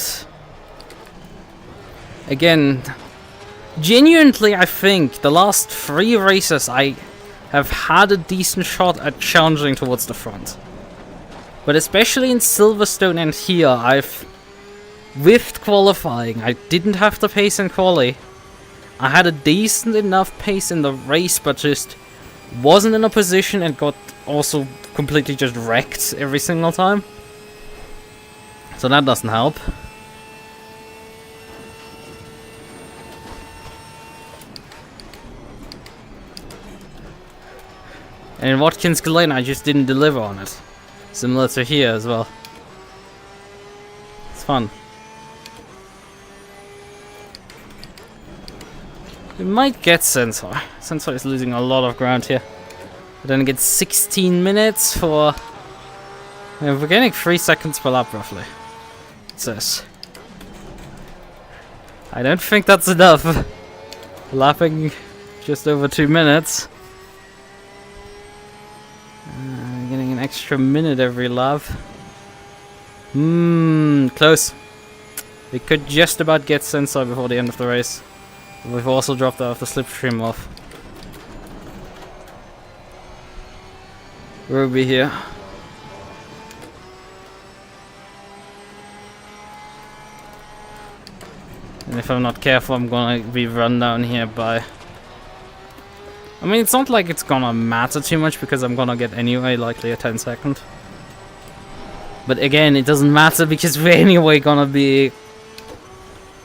again, genuinely, I think the last 3 races I have had a decent shot at challenging towards the front. But especially in Silverstone and here, I've whiffed qualifying. I didn't have the pace in Qualy. I had a decent enough pace in the race, but just wasn't in a position and got also completely just wrecked every single time. So that doesn't help. And in Watkins Glen, I just didn't deliver on it. Similar to here as well. It's fun. We might get Sensor. Sensor is losing a lot of ground here. But then get 16 minutes for... we're getting 3 seconds per lap roughly. It says. I don't think that's enough. Lapping just over 2 minutes. Getting an extra minute every lap. Close. We could just about get Sensor before the end of the race. We've also dropped out of the slipstream off. Ruby here. And if I'm not careful, I'm gonna be run down here by... I mean, it's not like it's gonna matter too much because I'm gonna get anyway likely a 10-second. But again, it doesn't matter because we're anyway gonna be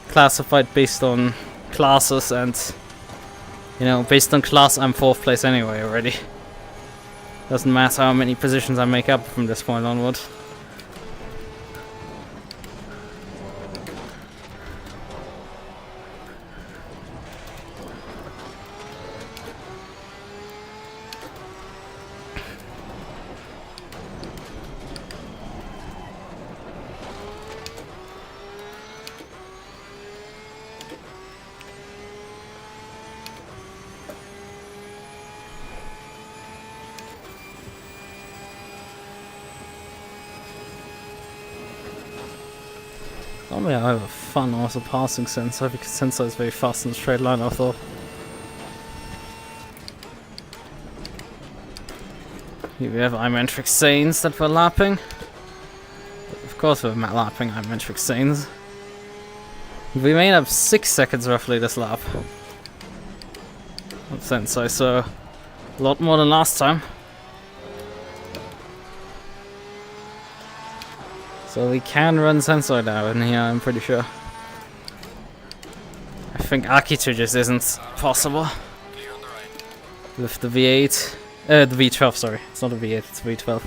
classified based on classes, and you know, based on class I'm 4th place anyway already. Doesn't matter how many positions I make up from this point onward. Normally I have a fun also passing Sensor because Sensor is very fast in the straight line, I thought. Here we have iMetric Saints that we're lapping. Of course we're lapping iMetric Saints. We made up 6 seconds roughly this lap. On Sensor, so a lot more than last time. So we can run Sensor now in here, I'm pretty sure. I think Akito just isn't possible. With the V8. The V12, sorry. It's not a V8, it's a V12.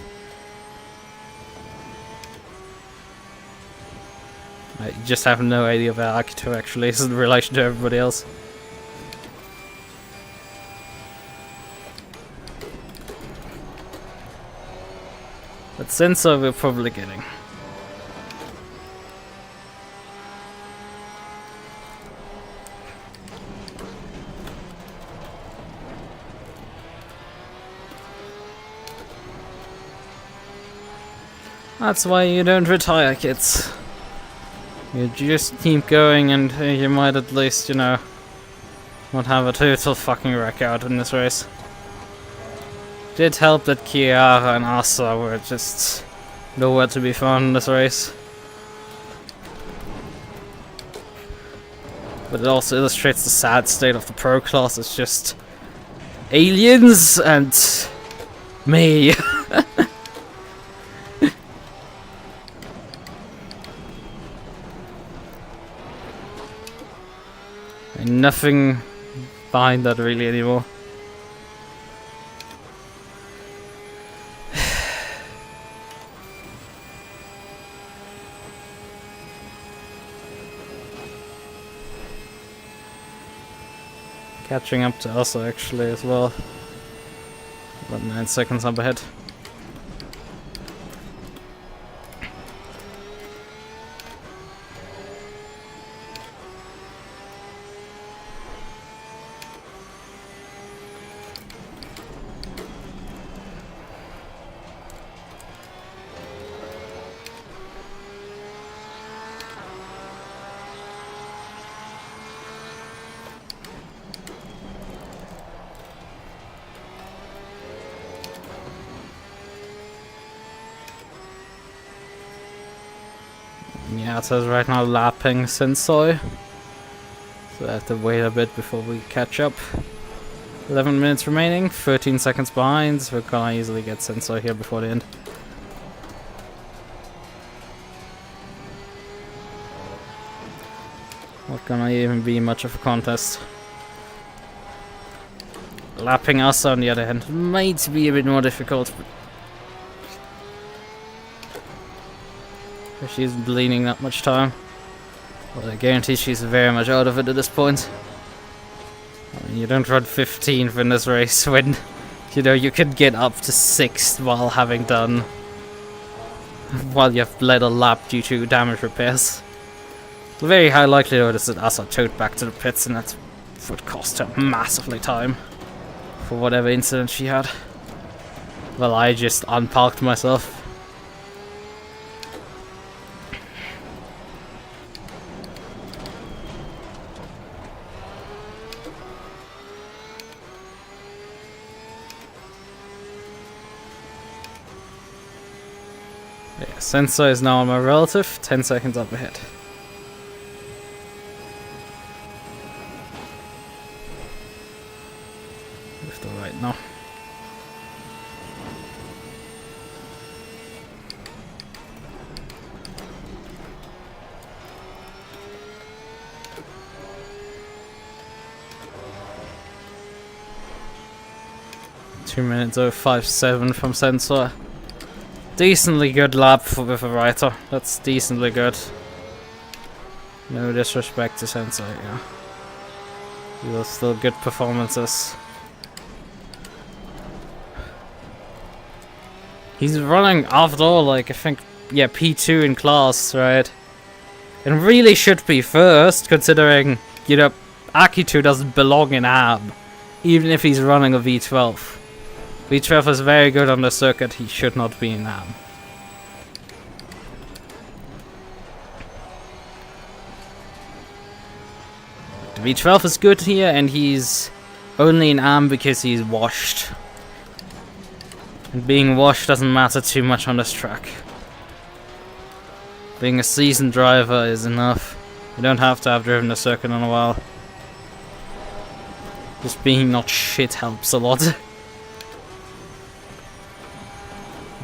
I just have no idea where Akito actually is in relation to everybody else. But Sensor we're probably getting. That's why you don't retire, kids. You just keep going and you might at least, you know, not have a total fucking wreck out in this race. Did help that Kiara and Asa were just nowhere to be found in this race. But it also illustrates the sad state of the pro class. It's just aliens and me. And nothing behind that really anymore. Catching up to us actually as well. About 9 seconds up ahead. Yeah, it says right now lapping Sensei. So I have to wait a bit before we catch up. 11 minutes remaining, 13 seconds behind. So we're gonna easily get Sensei here before the end. Not gonna even be much of a contest. Lapping us on the other hand might be a bit more difficult, but she's bleeding that much time. Well, I guarantee she's very much out of it at this point. I mean, you don't run 15th in this race when, you know, you can get up to 6th while having done... while you've led a lap due to damage repairs. Very high likelihood is that Asa towed back to the pits and that would cost her massively time for whatever incident she had. Well, I just unparked myself. Yeah, Sensei is now on my relative, 10 seconds up ahead. With the right now. Two minutes 057 from Sensor. Decently good lap with a writer. That's decently good. No disrespect to Sensei, yeah. These are still good performances. He's running after all, like, I think, yeah, P2 in class, right? And really should be first, considering, you know, Akito doesn't belong in AM, even if he's running a V12. V12 is very good on the circuit, he should not be in AM. The V12 is good here, and he's only in AM because he's washed. And being washed doesn't matter too much on this track. Being a seasoned driver is enough. You don't have to have driven the circuit in a while. Just being not shit helps a lot.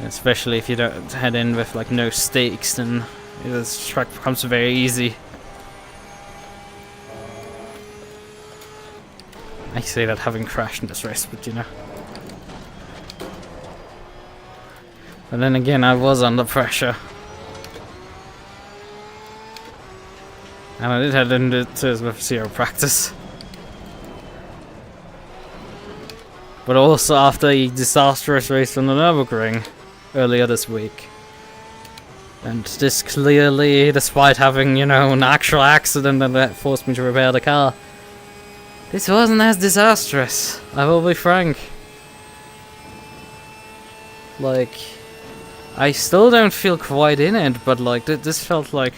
Especially if you don't head in with like no stakes, then this track becomes very easy. I say that having crashed in this race, but you know. But then again, I was under pressure. And I did head into it with 0 practice. But also after a disastrous race on the Nürburgring earlier this week. And this clearly, despite having, you know, an actual accident that forced me to repair the car, this wasn't as disastrous, I will be frank. Like, I still don't feel quite in it, but like, this felt like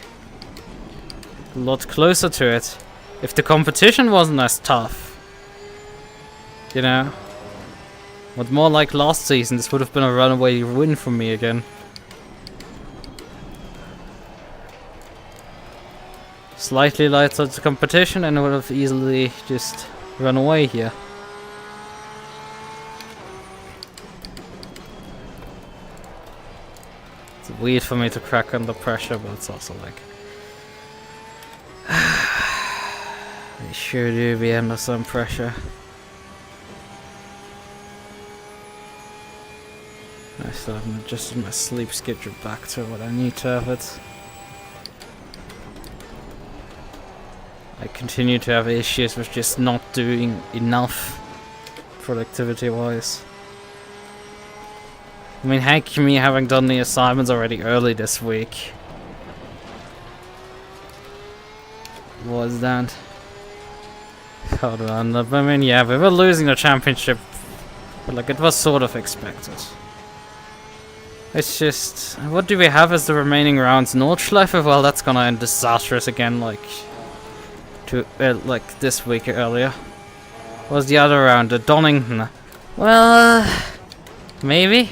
a lot closer to it. If the competition wasn't as tough, you know, but more like last season, this would have been a runaway win for me again. Slightly lighter the competition and I would have easily just run away here. It's weird for me to crack under pressure, but it's also like they sure do be under some pressure. I still haven't adjusted my sleep schedule back to what I need to have it. I continue to have issues with just not doing enough productivity wise. I mean, heck, me having done the assignments already early this week was that. Hold on, I mean, yeah, we were losing the championship, but like, it was sort of expected. It's just, what do we have as the remaining rounds? Nordschleife? Well, that's gonna end disastrous again, like this week earlier. What was the other round? The Donington. Well, maybe.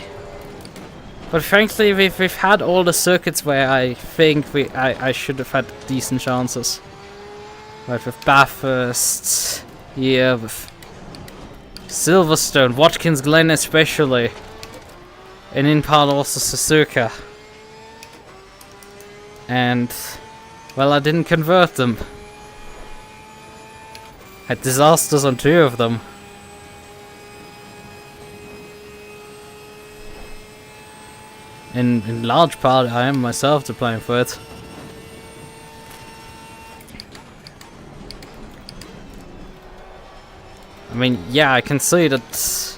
But frankly, we've had all the circuits where I think I should have had decent chances. Right, with Bathurst, yeah, with Silverstone, Watkins Glen especially, and in part also Suzuka. And, well, I didn't convert them. Had disasters on 2 of them. In large part, I am myself to blame for it. I mean, yeah, I can see that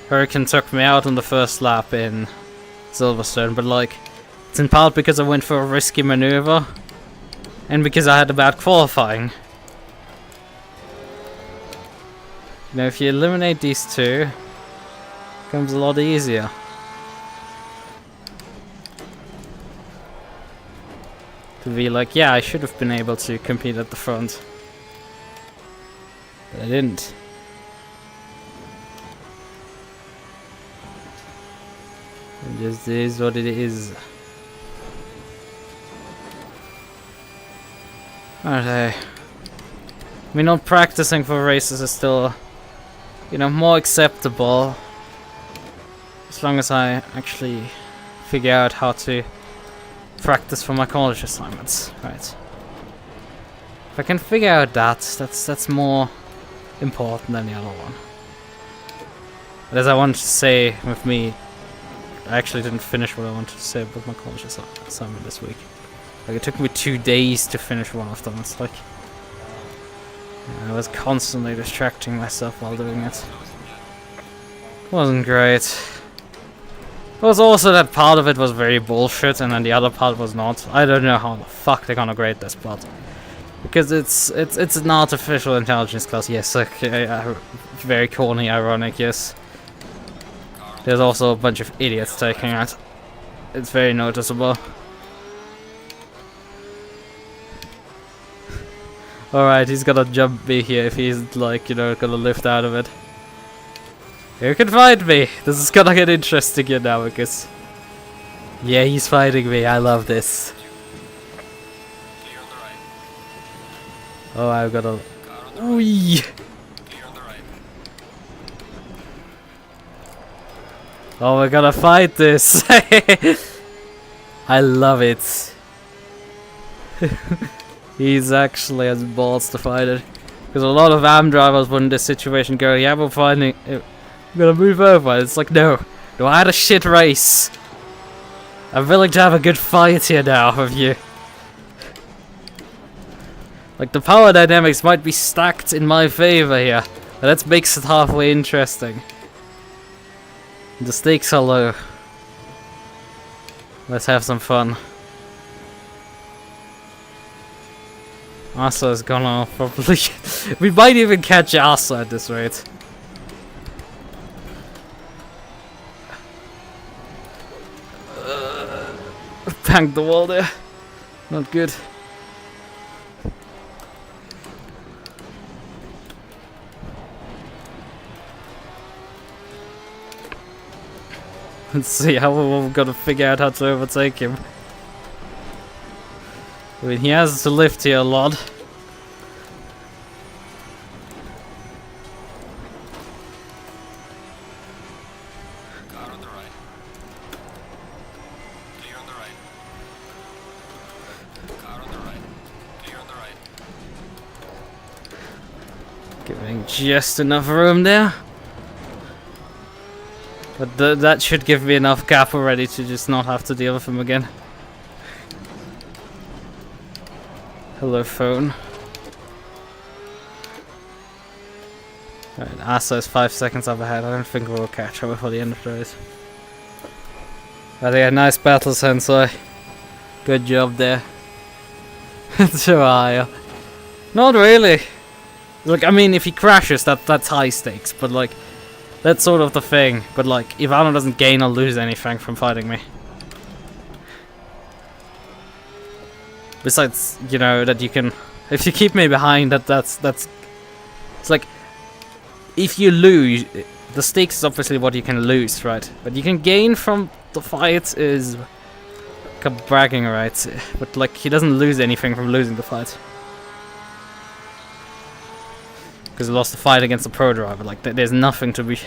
Hurricane took me out on the first lap in Silverstone, but like, it's in part because I went for a risky maneuver, and because I had a bad qualifying. You know, if you eliminate these 2, it becomes a lot easier. To be like, yeah, I should have been able to compete at the front. But I didn't. It just is what it is. Okay. I mean, not practicing for races is still, you know, more acceptable. As long as I actually figure out how to practice for my college assignments. Right. If I can figure out that, that's more important than the other one. But as I wanted to say with me, I actually didn't finish what I wanted to say about my college assignment this week. Like, it took me 2 days to finish one of them. It's like, I was constantly distracting myself while doing it. Wasn't great. It was also that part of it was very bullshit, and then the other part was not. I don't know how the fuck they're gonna grade this part, because it's an artificial intelligence class. Yes, okay, very corny, ironic. Yes. There's also a bunch of idiots taking it. It's very noticeable. Alright, he's gonna jump me here if he's, like, you know, gonna lift out of it. You can find me! This is gonna get interesting here now, because... yeah, he's fighting me, I love this. Clear on the right. Oh, I've got a... Car on the Wee! Clear on the right. Oh, we're gonna fight this! I love it. He's actually has balls to fight it. Because a lot of AM drivers would in this situation go, yeah, we're finding it. I'm gonna move over. It's like, no. No, I had a shit race. I'm willing to have a good fight here now with you. Like, the power dynamics might be stacked in my favor here. But that makes it halfway interesting. The stakes are low. Let's have some fun. Asa is gonna probably... we might even catch Asa at this rate. Banged the wall there. Not good. Let's see how we're gonna figure out how to overtake him. I mean, he has to lift here a lot. Car on the right. Clear on the right. Car on the right. Clear on the right. Giving just enough room there. But that should give me enough gap already to just not have to deal with him again. Hello, phone. Right, Asa is 5 seconds up ahead. I don't think we'll catch her before the end of the race. But yeah, nice battle, Sensei. Good job there. So not really. Look, I mean, if he crashes, that's high stakes. But like, that's sort of the thing. But like, Ivano doesn't gain or lose anything from fighting me. Besides, you know, that you can... If you keep me behind, that's... It's like... If you lose... The stakes is obviously what you can lose, right? But you can gain from the fight is... like a bragging right. But like, he doesn't lose anything from losing the fight. Because he lost the fight against a pro driver. Like, there's nothing to be...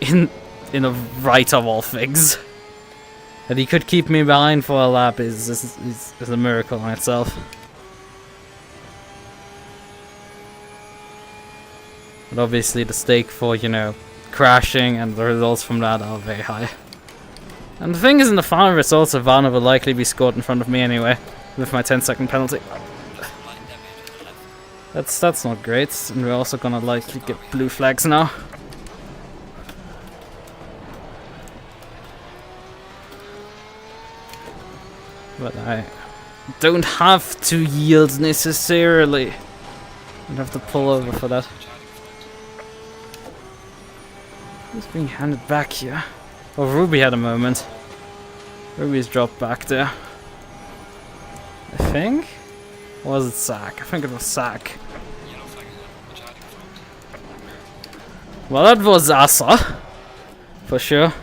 in a right of all things. That he could keep me behind for a lap is a miracle in itself. But obviously the stake for, you know, crashing and the results from that are very high. And the thing is, in the final results, Ivana will likely be scored in front of me anyway, with my 10-second penalty. That's not great, and we're also gonna likely get blue flags now. But I don't have to yield necessarily. I have to pull over for that. Who's being handed back here? Oh, Ruby had a moment. Ruby's dropped back there. I think? Or was it Sack? I think it was Sack. Well, that was Asa. For sure.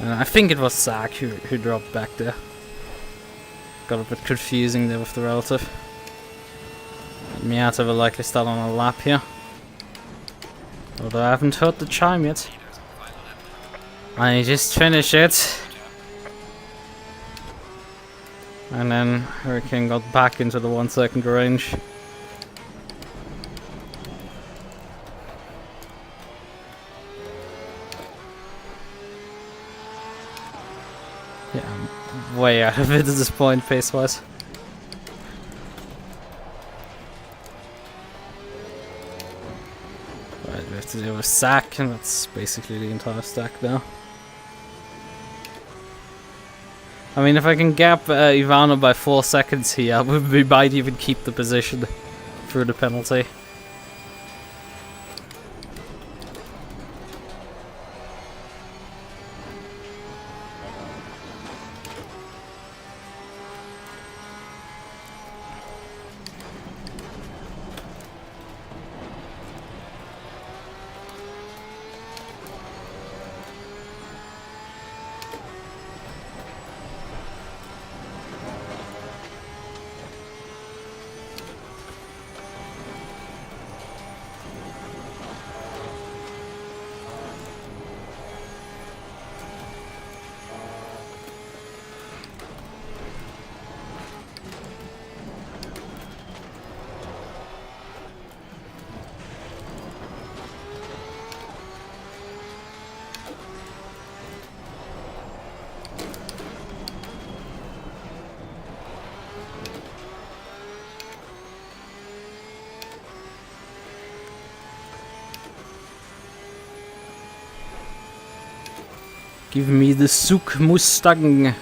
I think it was Sack who dropped back there. Got a bit confusing there with the relative. Miata will likely start on a lap here. Although I haven't heard the chime yet. I just finish it. And then Hurricane got back into the 1 second range. Yeah, I'm way out of it at this point, pace-wise. Right, we have to do a sack, and that's basically the entire stack now. I mean, if I can gap Ivano by 4 seconds here, we might even keep the position through the penalty. Give me the Souk Mustang.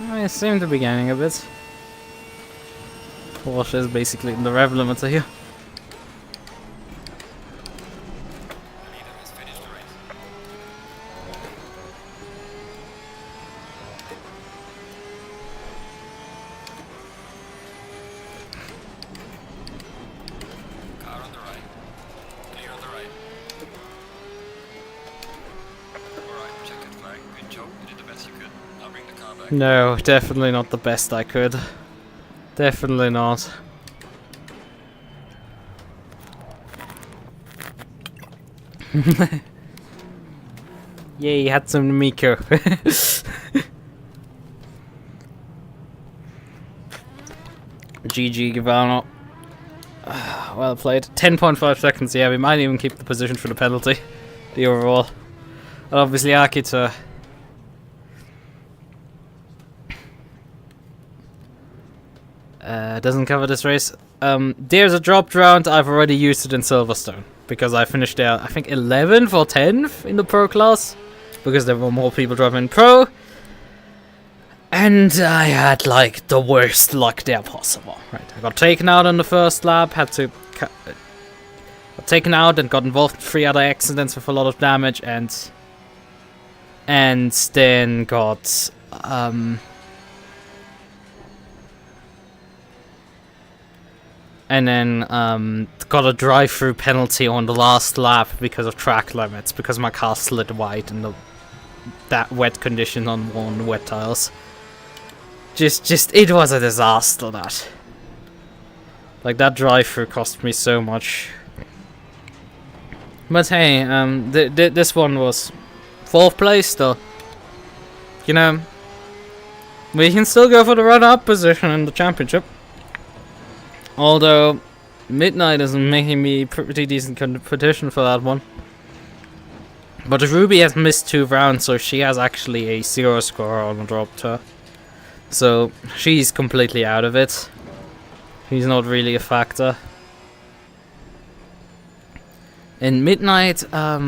I seem to be gaining a bit. Porsche is basically in the rev limiter here. Lichten has finished the race. Car on the right. Clear on the right. Alright, checkered flag. Good job. You did the best you could. Now bring the car back. No, definitely not the best I could. Definitely not. Yay, had some Miko. GG, Gavano. Well played. 10.5 seconds, yeah, we might even keep the position for the penalty. The overall. And obviously Akita. Doesn't cover this race. There's a dropped round. I've already used it in Silverstone. Because I finished there, I think 11th or 10th in the Pro class. Because there were more people driving Pro. And I had like the worst luck there possible. Right, I got taken out on the first lap. Had to... got taken out and got involved in 3 other accidents with a lot of damage. And then got... And then got a drive-through penalty on the last lap because of track limits, because my car slid wide in that wet condition on wet tiles. Just it was a disaster. That, like, that drive-through cost me so much. But hey, this one was 4th place though. You know, we can still go for the runner-up position in the championship. Although, Midnight is making me pretty decent competition for that one. But Ruby has missed 2 rounds, so she has actually a 0 score on the drop to her. So, she's completely out of it. She's not really a factor. In Midnight, I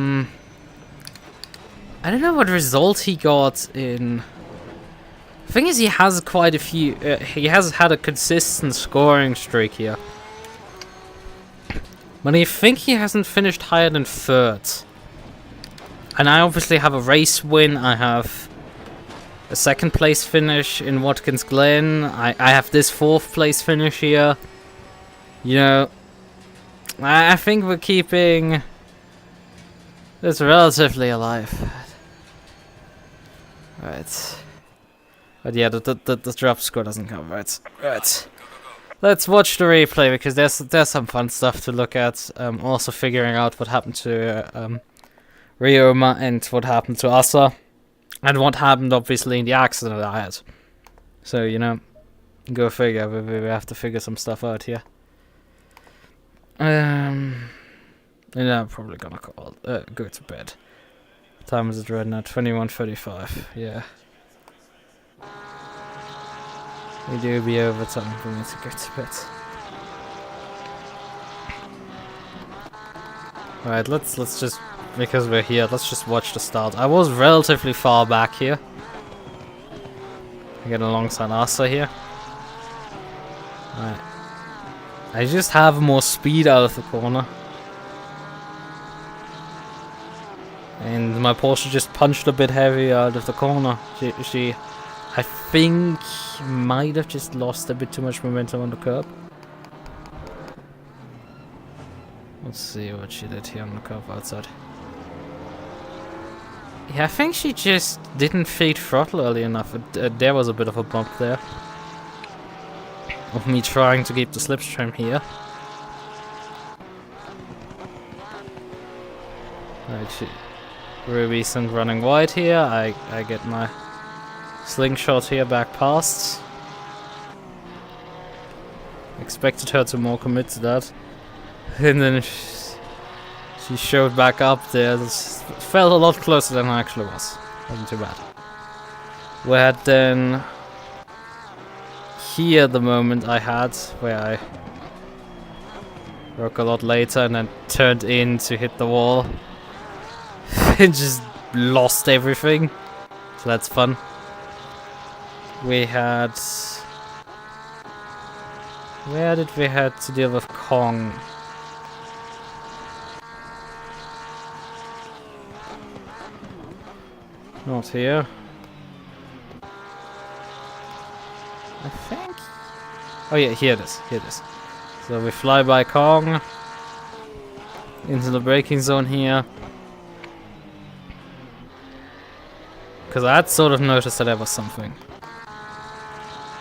don't know what result he got in... The thing is, he has quite a few. He has had a consistent scoring streak here, but I think he hasn't finished higher than 3rd. And I obviously have a race win. I have a 2nd place finish in Watkins Glen. I have this 4th place finish here. You know, I think we're keeping this relatively alive. Right. But yeah, the drop score doesn't come right. Right. Let's watch the replay because there's some fun stuff to look at. Also figuring out what happened to Ryoma and what happened to Asa, and what happened obviously in the accident I had. So you know, go figure. We have to figure some stuff out here. And I'm probably gonna go to bed. What time is it right now? 21:35. Yeah. We do be over time for me to go to bed. Right, let's just, because we're here, let's just watch the start. I was relatively far back here. I get alongside Asa here. Right. I just have more speed out of the corner. And my Porsche just punched a bit heavy out of the corner. She I think might have just lost a bit too much momentum on the curb. Let's see what she did here on the curb outside. Yeah, I think she just didn't feed throttle early enough. There was a bit of a bump there. Of me trying to keep the slipstream here. Right, Ruby's running wide here. I get my slingshot here back past. Expected her to more commit to that. And then she showed back up there. This felt a lot closer than I actually was. Wasn't too bad. We had then here the moment I had where Broke a lot later and then turned in to hit the wall. And just lost everything. So that's fun. We had... Where did we have to deal with Kong? Not here. I think... Oh yeah, here it is. Here it is. So we fly by Kong. Into the braking zone here. Because I had sort of noticed that there was something.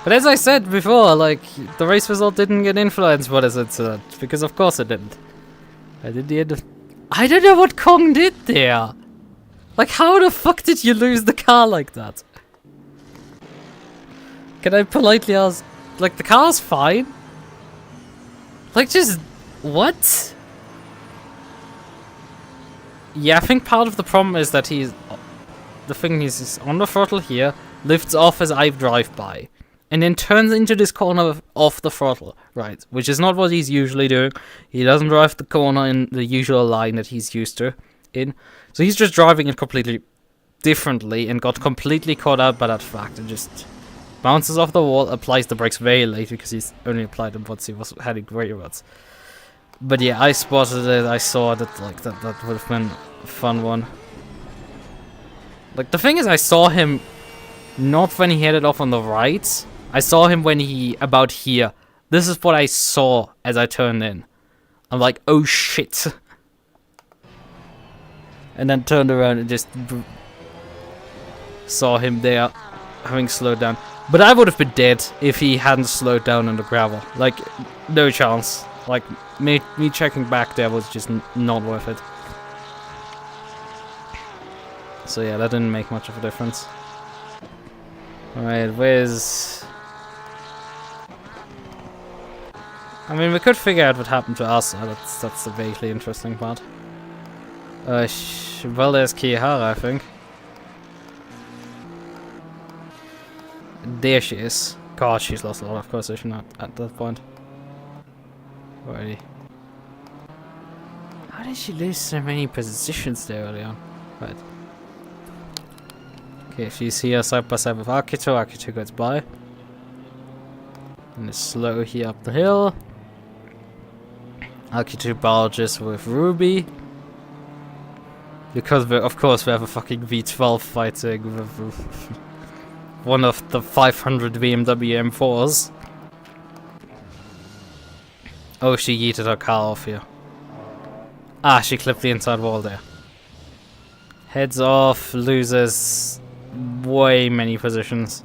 But as I said before, like, the race result didn't get influenced by this incident. Because of course it didn't. I don't know what Kong did there. Like, how the fuck did you lose the car like that? Can I politely ask? Like, the car's fine? Like, just... What? Yeah, I think part of the problem is that he's... The thing is, he's on the throttle here, lifts off as I drive by. And then turns into this corner off the throttle, right? Which is not what he's usually doing. He doesn't drive the corner in the usual line that he's used to in. So he's just driving it completely differently and got completely caught out by that fact and just bounces off the wall, applies the brakes very late because he's only applied them once he was heading rearwards. But yeah, I spotted it, I saw that, like, that would have been a fun one. Like, the thing is, I saw him not when he headed off on the right. I saw him when he, about here. This is what I saw as I turned in. I'm like, oh shit. And then turned around and just saw him there, having slowed down. But I would have been dead if he hadn't slowed down on the gravel. Like, no chance. Like, me checking back there was just not worth it. So yeah, that didn't make much of a difference. Alright, where's... I mean, we could figure out what happened to us. That's the vaguely interesting part. Well, there's Kihara, I think. There she is. God, she's lost a lot of position at that point. Alrighty. How did she lose so many positions there early on? Right. Okay, she's here side by side with Akito. Akito goes by. And is slow here up the hill. Akito barges with Ruby. Because of course we have a fucking V12 fighting with one of the 500 BMW M4s. Oh, she yeeted her car off here. Ah, she clipped the inside wall there. Heads off, loses way many positions.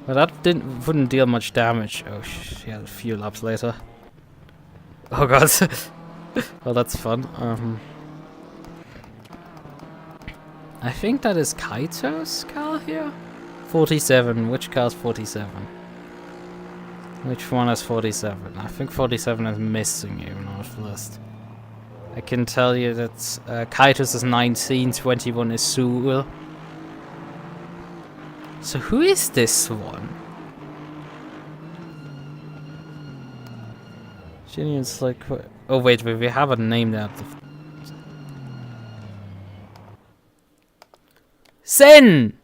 But that wouldn't deal much damage. Oh, she had a few laps later. Oh god. Well, that's fun. I think that is Kaito's car here? 47. Which car's 47? Which one is 47? I think 47 is missing even on the list. I can tell you that Kaito's is 19, 21 is Suul. So who is this one? Genius, like... Oh wait, we have a name there. Sen!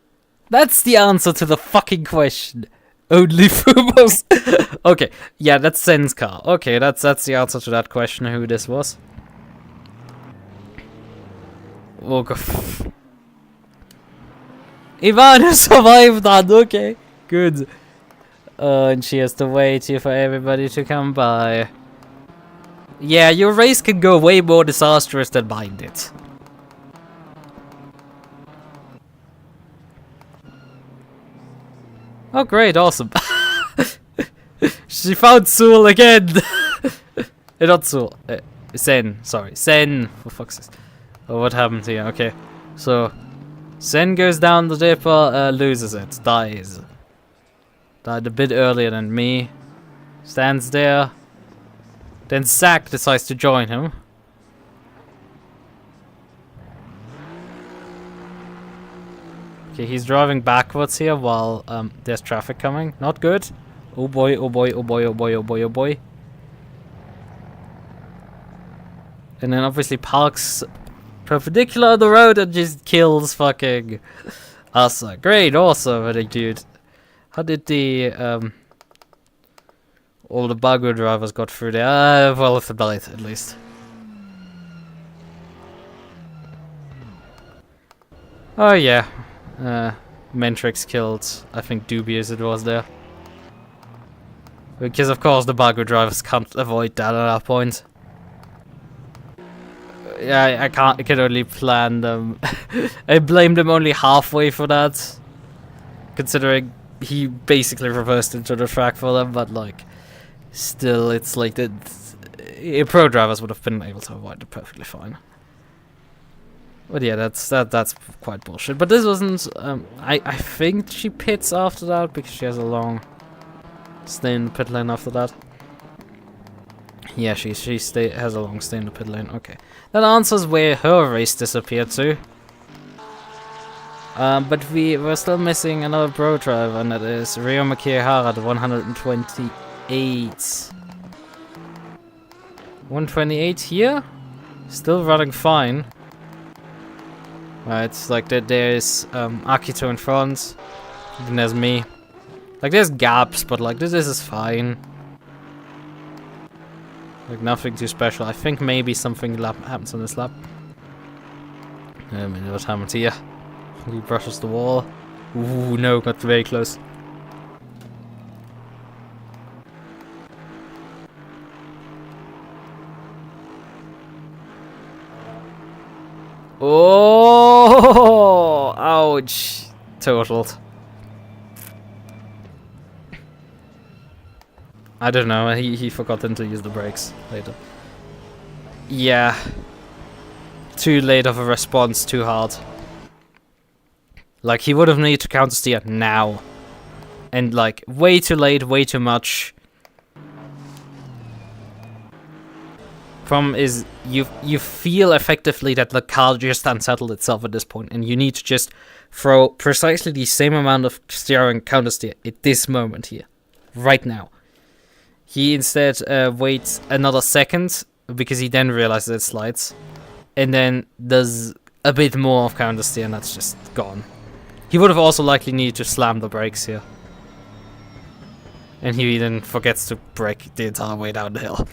That's the answer to the fucking question. Only Fumos. Okay, yeah, that's Sen's car. Okay, that's the answer to that question, who this was. Oh god. Ivana survived that, okay. Good. And she has to wait here for everybody to come by. Yeah, your race can go way more disastrous than mine did. Oh great, awesome. She found Suul again! Not Suul. Sen, sorry. Sen, for fuck's sake. Oh, what happened here? Okay. So, Sen goes down the dipper, loses it, dies. Died a bit earlier than me. Stands there. Then Zack decides to join him. Okay, he's driving backwards here while there's traffic coming. Not good. Oh boy, oh boy, oh boy, oh boy, oh boy, oh boy. And then obviously parks perpendicular on the road and just kills fucking Asa. Great, awesome, I think, dude. How did the all the Bago drivers got through there? Well, if the blight at least. Oh yeah, Mentrix killed, I think, Dubious it was there. Because of course the Bago drivers can't avoid that at that point. Yeah, I can only plan them. I blame them only halfway for that. Considering he basically reversed into the track for them, but like, still it's like pro drivers would have been able to avoid it perfectly fine. But yeah, that's quite bullshit. But this wasn't. I think she pits after that because she has a long stay in the pit lane after that. Yeah, she has a long stay in the pit lane. Okay, that answers where her race disappeared to. But we're still missing another pro driver, and that is Ryo Makihara, the 128. 128 here, still running fine. Right, it's like there's Akito in front, then there's me. Like there's gaps, but like this is fine. Like nothing too special. I think maybe something happens on this lap. I mean, what happened here? He brushes the wall. Ooh, no, got very close. Oh, ouch. Totaled. I don't know, he forgot to use the brakes later. Yeah. Too late of a response, too hard. Like, he would have needed to counter steer now. And like, way too late, way too much. Problem is, you feel effectively that the car just unsettled itself at this point, and you need to just throw precisely the same amount of steering counter steer at this moment here. Right now. He instead waits another second, because he then realizes it slides. And then does a bit more of counter steer, and that's just gone. He would have also likely needed to slam the brakes here. And he then forgets to brake the entire way down the hill.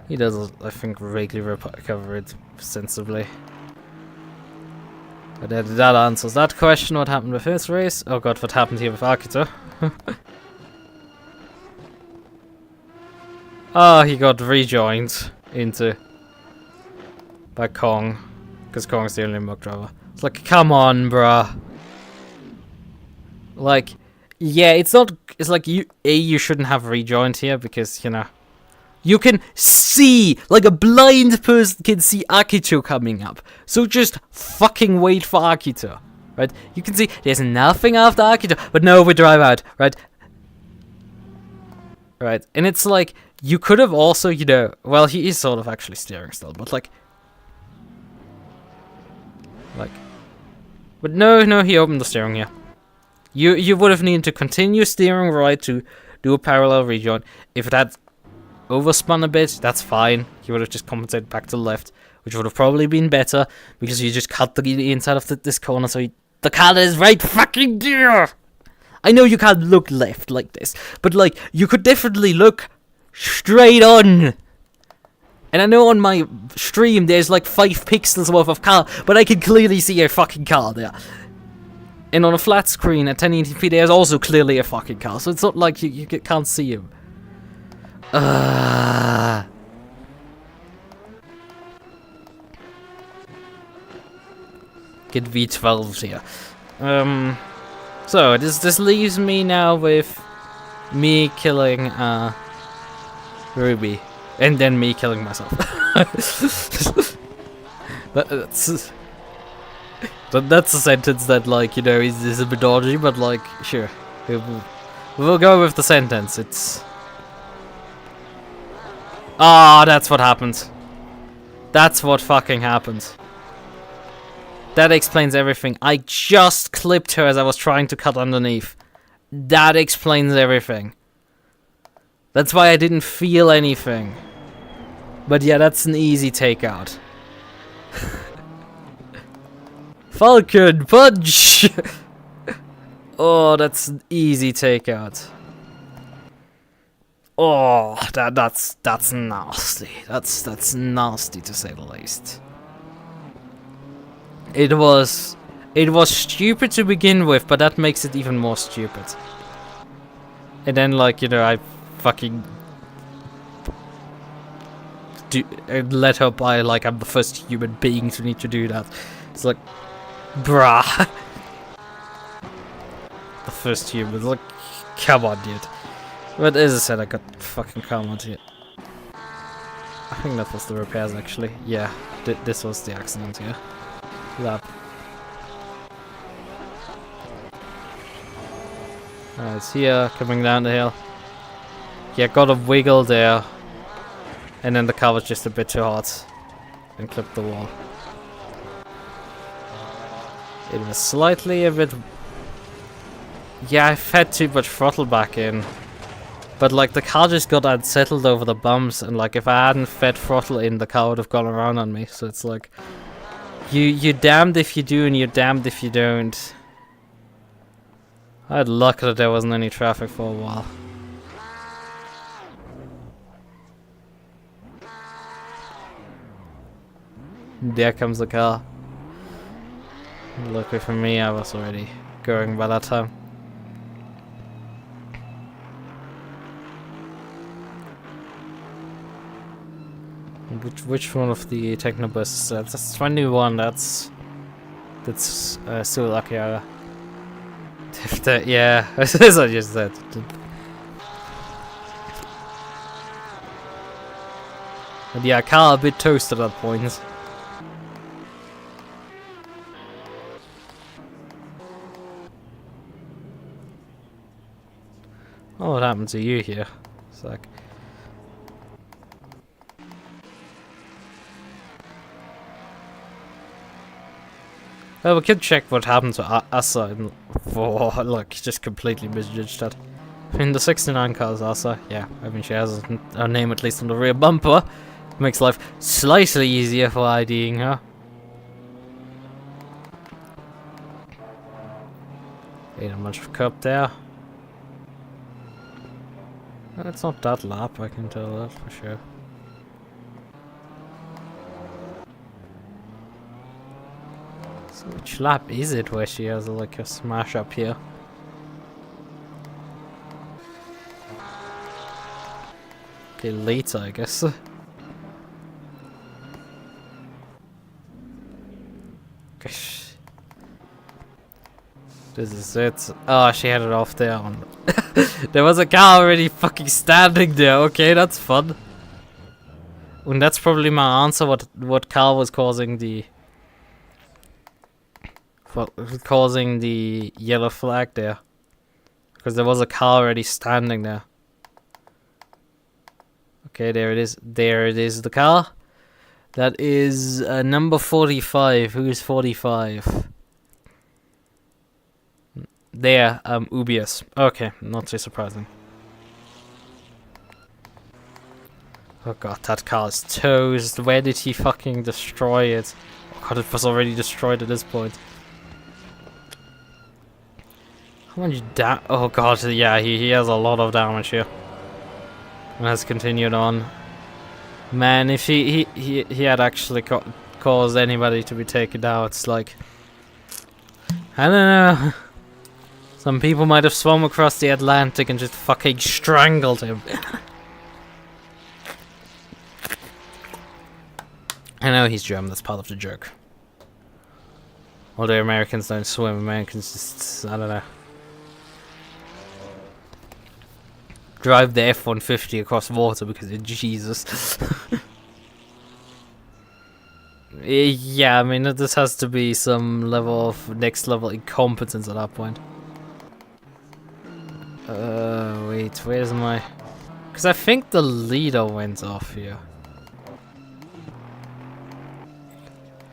He does, I think, vaguely recover it sensibly. But that answers that question. What happened with his race? Oh god, what happened here with Akito? Ah, he got rejoined into by Kong. Because Kong's the only muck driver. It's like, come on, bruh. Like, yeah, it's not. It's like you shouldn't have rejoined here because, you know, you can see, like a blind person can see Akito coming up. So just fucking wait for Akito, right? You can see there's nothing after Akito, but no, we drive out, right? Right, and it's like, you could have also, you know, well, he is sort of actually steering still, but like, but no, he opened the steering here. You would have needed to continue steering right to do a parallel rejoin. If that overspun a bit, that's fine. You would have just compensated back to the left, which would have probably been better, because you just cut the inside of this corner, so the car is right fucking there. I know you can't look left like this, but like, you could definitely look straight on. And I know on my stream there's like 5 pixels worth of car, but I can clearly see a fucking car there. And on a flat screen at 1080p there's also clearly a fucking car, so it's not like you can't see him. Get V12 here. So this leaves me now with me killing Ruby, and then me killing myself. That's a sentence that, like, you know, is a bit dodgy, but like, sure, we'll go with the sentence. It's that's what happened. That's what fucking happened. That explains everything. I just clipped her as I was trying to cut underneath. That explains everything. That's why I didn't feel anything. But yeah, that's an easy takeout. Falcon punch. Oh, that's an easy takeout. Oh, that's nasty. That's nasty to say the least. It was stupid to begin with, but that makes it even more stupid. And then, like, you know, I fucking let her by like I'm the first human being to need to do that. It's like, bruh. The first human, like, come on, dude. But as I said, I got fucking calm onto it. I think that was the repairs, actually. Yeah, this was the accident here. Lap. It's here, coming down the hill. Yeah, got a wiggle there. And then the car was just a bit too hot. And clipped the wall. It was slightly a bit... Yeah, I've had too much throttle back in. But like the car just got unsettled over the bumps, and like if I hadn't fed throttle in, the car would have gone around on me. So it's like... You're damned if you do and you're damned if you don't. I had luck that there wasn't any traffic for a while. There comes the car. Luckily for me, I was already going by that time. Which one of the Technobuses? That's 21. That's still lucky. Yeah, as I just said. And yeah, car a bit toasted at points. Oh, what happened to you here? It's like... Well, we could check what happened to Asa and for, like, just completely misjudged that. I mean, the 69 car is Asa, yeah. I mean, she has her name at least on the rear bumper. Makes life slightly easier for IDing her. Ain't a bunch of curb there. It's not that lap, I can tell that for sure. So which lap is it where she has like a smash up here? Okay, later I guess. Gosh. This is it. Oh, she had it off there. There was a car already fucking standing there. Okay, that's fun. And that's probably my answer. What car was causing the yellow flag there? Because there was a car already standing there. Okay, there it is. There it is. The car. That is number 45. Who is 45? There, Ubius. Okay, not too surprising. Oh god, that car is toast. Where did he fucking destroy it? Oh god, it was already destroyed at this point. How much oh god, yeah, he has a lot of damage here. And has continued on. Man, if he had actually caused anybody to be taken out, it's like... I don't know. Some people might have swum across the Atlantic and just fucking strangled him. I know he's German, that's part of the joke. Although Americans don't swim, Americans just, I don't know. Drive the F-150 across water because of Jesus. Yeah, I mean, this has to be some level of next level incompetence at that point. Wait, where's my... Because I think the leader went off here.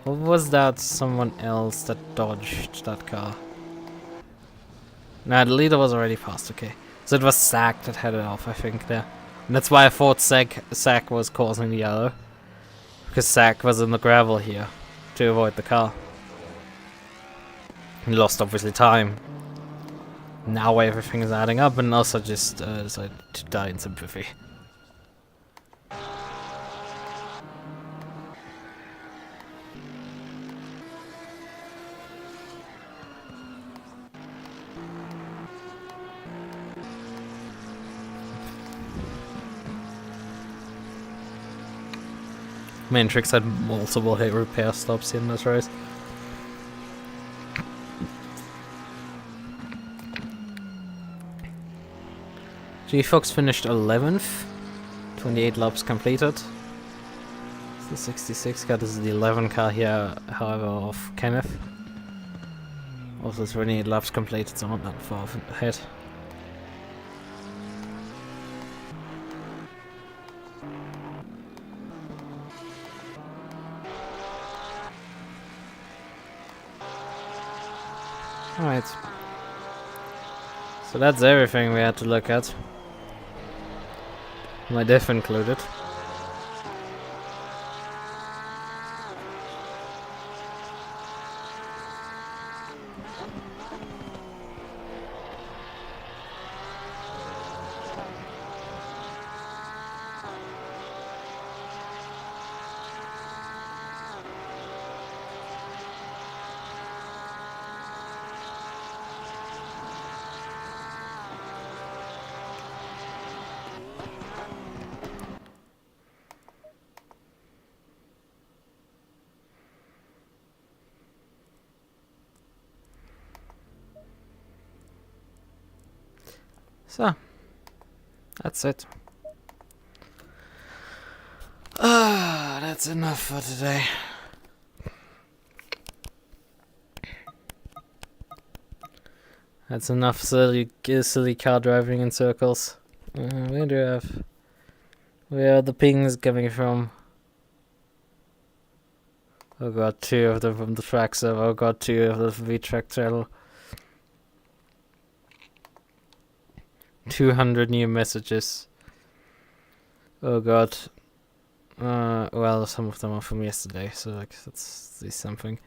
Or was that someone else that dodged that car? Nah, the leader was already past, okay. So it was Sack that headed off, I think, there. And that's why I thought Sack was causing the yellow. Because Sack was in the gravel here to avoid the car. He lost obviously time. Now everything is adding up, and also just decided to die in sympathy. Matrix had multiple hit repair stops in this race. G-Fox finished 11th, 28 laps completed. It's the 66 car, this is the 11 car here, however, of Kenneth. Also 28 laps completed, so not that far ahead. Alright. So that's everything we had to look at. My diff included. So, that's it. That's enough for today. That's enough silly car driving in circles. Where do I have? Where are the pings coming from? Oh god, 2 of them from the track server. Oh god, 2 of the VTracc channel. 200 new messages. Oh god. Well, some of them are from yesterday, so like that's at least something.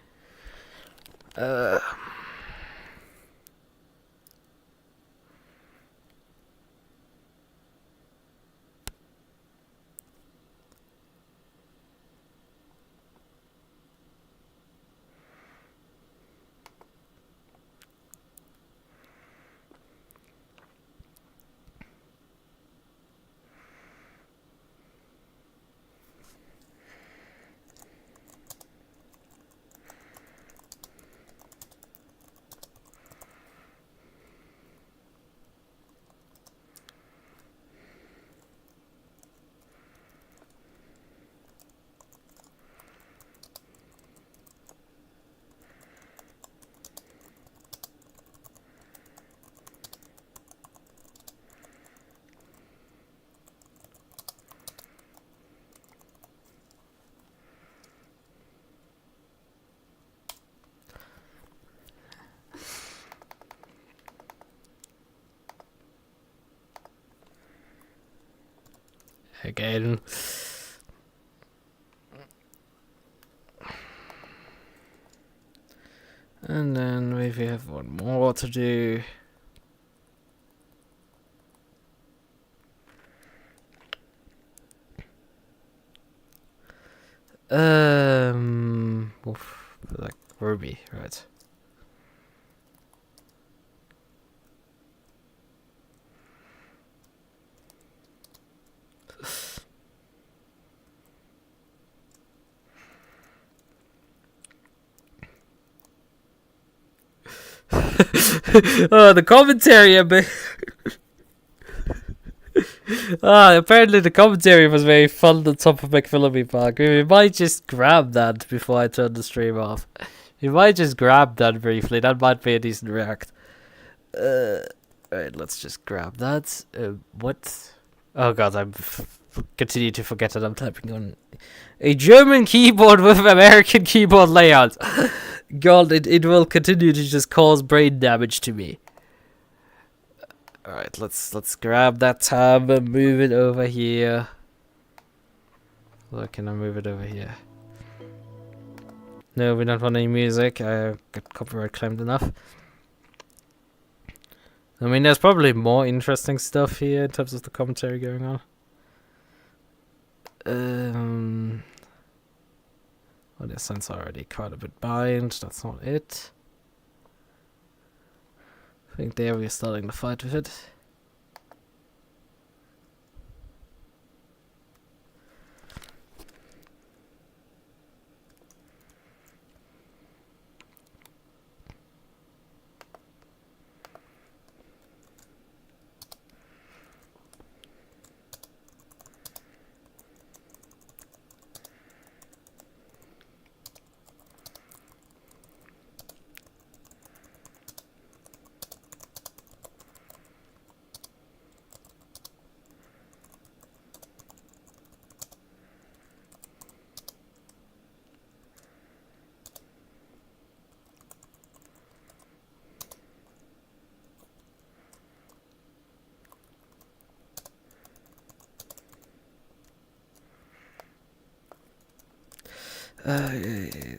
Again. And then we have one more to do. Like Ruby, right? Oh, the commentary a bit. Apparently the commentary was very fun on top of McPhillips Park. We might just grab that before I turn the stream off. We might just grab that briefly. That might be a decent react. Right, let's just grab that. What? Oh god, I'm continue to forget that I'm typing on a German keyboard with American keyboard layout. God, it will continue to just cause brain damage to me. Alright, let's grab that tab and move it over here. Look, can I move it over here? No, we don't want any music. I got copyright claimed enough. I mean, there's probably more interesting stuff here in terms of the commentary going on. Well, this sounds already quite a bit behind. That's not it. I think there we're starting to fight with it.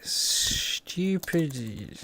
Stupid.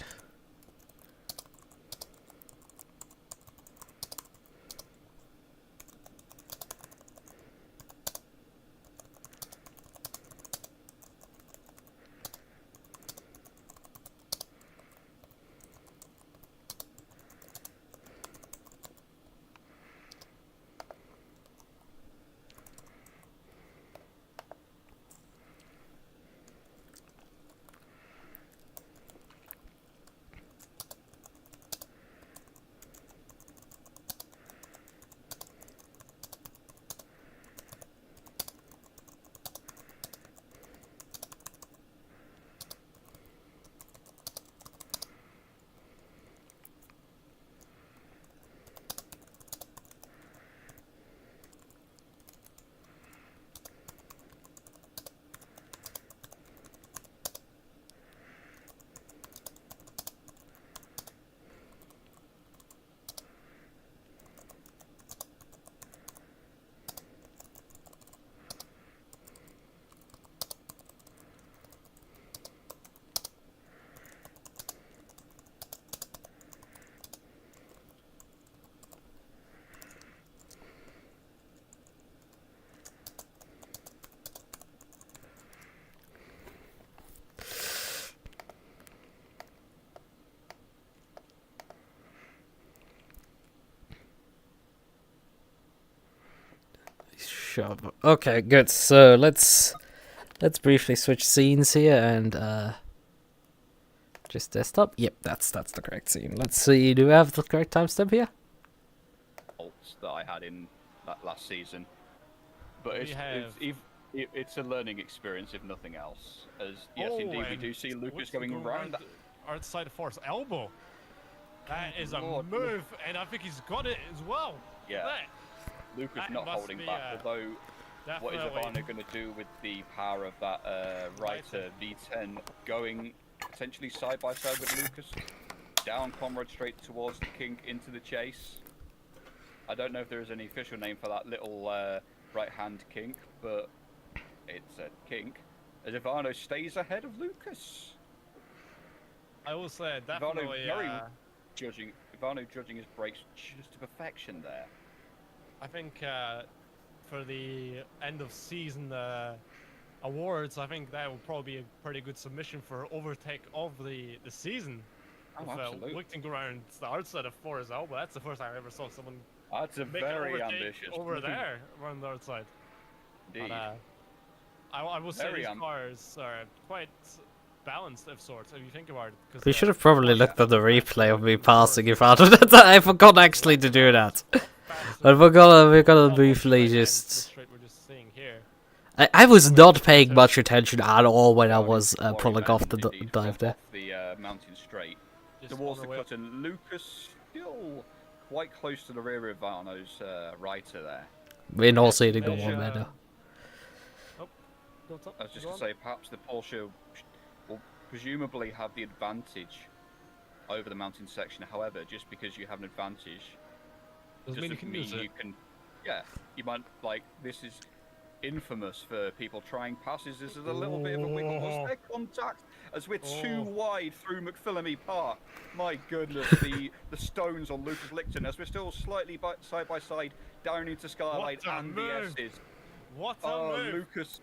Shove. Okay, good. So let's briefly switch scenes here and just desktop. Yep, that's the correct scene. Let's see. Do we have the correct timestamp here? That I had in that last season, but it's a learning experience if nothing else. As yes, indeed, we do see Lukas going around that outside of Force elbow. That is a move, and I think he's got it as well. Yeah. Lukas not holding back, although what is Ivana going to do with the power of that Reiter V10 going potentially side by side with Lukas? Down Comrade straight towards the kink into the chase. I don't know if there is any official name for that little right hand kink, but it's a kink. As Ivano stays ahead of Lukas. I will say definitely Ivano judging his brakes just to perfection there. I think for the end of season awards, I think that would probably be a pretty good submission for overtake of the season. Oh, with, absolutely. Lichten around the outside of Force elbow. That's the first time I ever saw someone That's a make very an ambitious over there around the outside. Indeed. But, I will say these cars are quite balanced of sorts if you think about it. We should have probably looked at the replay of me passing in front of that. I forgot actually to do that. But we're gonna briefly just. I was not paying much attention at all when I was pulling off the dive there. The mountain straight towards the cut, and Lukas still quite close to the rear of Varno's Reiter there. We're not seeing it go on there though. I was just going to say, perhaps the Porsche will presumably have the advantage over the mountain section. However, just because you have an advantage Doesn't mean you can use it. You can, yeah, you might, like, this is infamous for people trying passes. This is a little bit of a wiggle. Was there contact as we're too wide through McPhillamy Park? My goodness, the stones on Lucas Lichten as we're still slightly side by side down into Skylight and the S's. What a move! Lucas.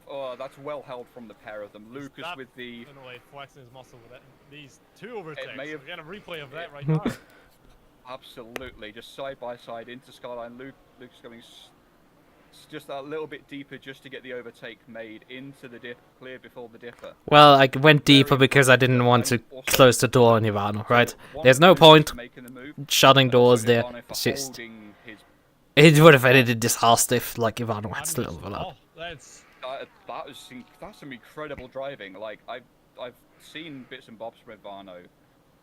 Oh, that's well held from the pair of them. Lucas with the. In a way, flexing his muscle with it. These two overtakes. May have... We're getting a replay of that right now. Absolutely, just side by side into Skyline. Lucas going just that little bit deeper just to get the overtake made into the dip, clear before the dipper. Well, I went deeper because I didn't want to close the door on Ivano, right? There's no point shutting doors there. It's just... It would have ended in disaster if, like, Ivano had still overlapped. That's some incredible driving. Like, I've seen bits and bobs from Ivano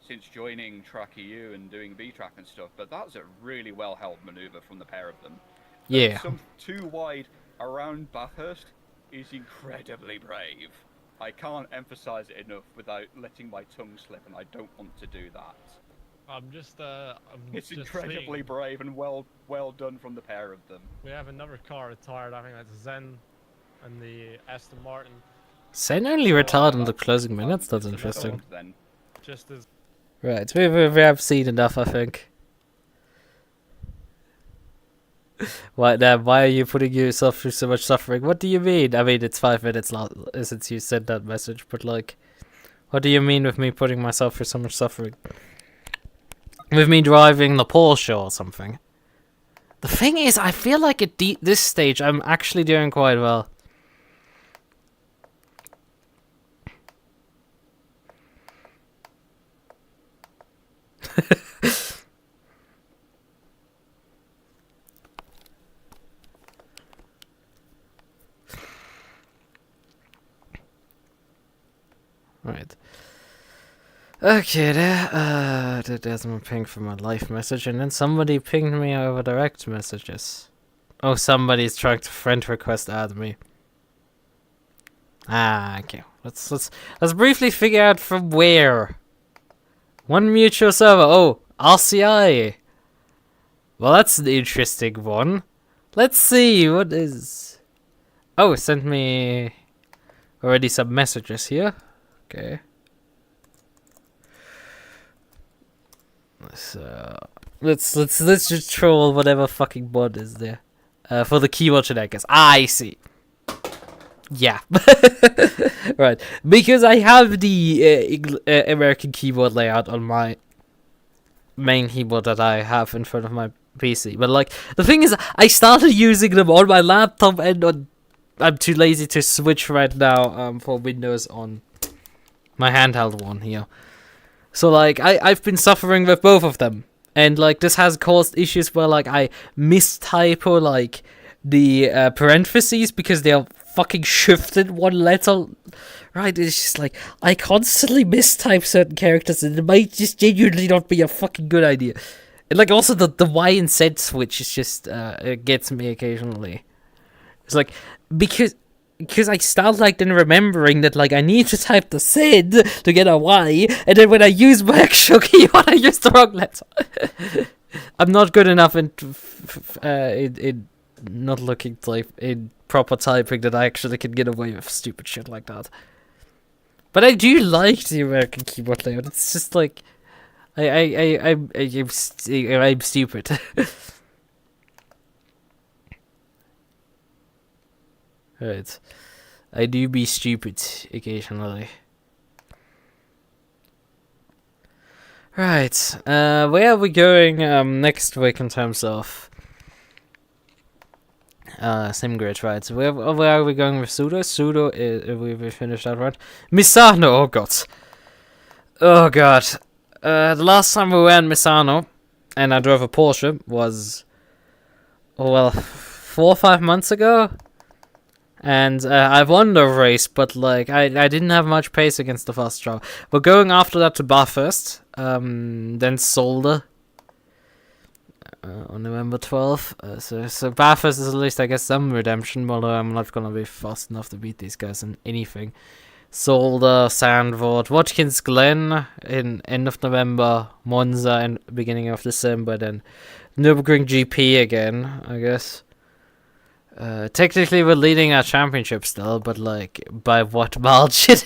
since joining Track EU and doing VTracc and stuff, but that's a really well held maneuver from the pair of them. Yeah. Some too wide around Bathurst is incredibly brave. I can't emphasize it enough without letting my tongue slip, and I don't want to do that. It's incredibly brave and well done from the pair of them. We have another car retired. I think that's Zen and the Aston Martin. Zen only retired in the closing minutes. That's interesting. Just as. Right, we have seen enough, I think. Why are you putting yourself through so much suffering? What do you mean? I mean, it's 5 minutes since you sent that message, but like, what do you mean with me putting myself through so much suffering? With me driving the Porsche or something? The thing is, I feel like at this stage, I'm actually doing quite well. Right. Okay, there's my ping for my live message, and then somebody pinged me over direct messages. Oh, somebody's trying to friend request add me. Ah, okay. Let's briefly figure out from where. One mutual server. Oh, RCI. Well, that's an interesting one. Let's see what is. Oh, sent me already some messages here. Okay. Let's just troll whatever fucking bot is there. For the keyboard shenanigans. I see. Yeah. Right. Because I have the American keyboard layout on my main keyboard that I have in front of my PC. But like, the thing is, I started using them on my laptop and on... I'm too lazy to switch right now for Windows on my handheld one here. So like, I've been suffering with both of them. And like, this has caused issues where like, I mistypo like the parentheses because they are fucking shifted one letter. Right, it's just like, I constantly mistype certain characters and it might just genuinely not be a fucking good idea. And like, also the Y and Z switch is just, it gets me occasionally. It's like, because I start like then remembering that like I need to type the Z to get a Y, and then when I use my actual keyboard, I use the wrong letter. I'm not good enough in not looking type in proper typing that I actually can get away with stupid shit like that. But I do like the American keyboard layout. It's just like I'm stupid. Right. I do be stupid occasionally. Right. Where are we going next week in terms of SimGrid, right? So where are we going with Sudo? Sudo, we finished that right. Misano, oh god. Oh god. The last time we were in Misano, and I drove a Porsche, was, oh well, 4 or 5 months ago. And I won the race, but like I didn't have much pace against the fast driver. We're going after that to Bathurst, then Solder on November 12th. So Bathurst is at least, I guess, some redemption, although I'm not gonna be fast enough to beat these guys in anything. Solder, Sandford, Watkins Glen in end of November, Monza in beginning of December, then Nürburgring GP again, I guess. Technically we're leading our championship still, but like, by what margin?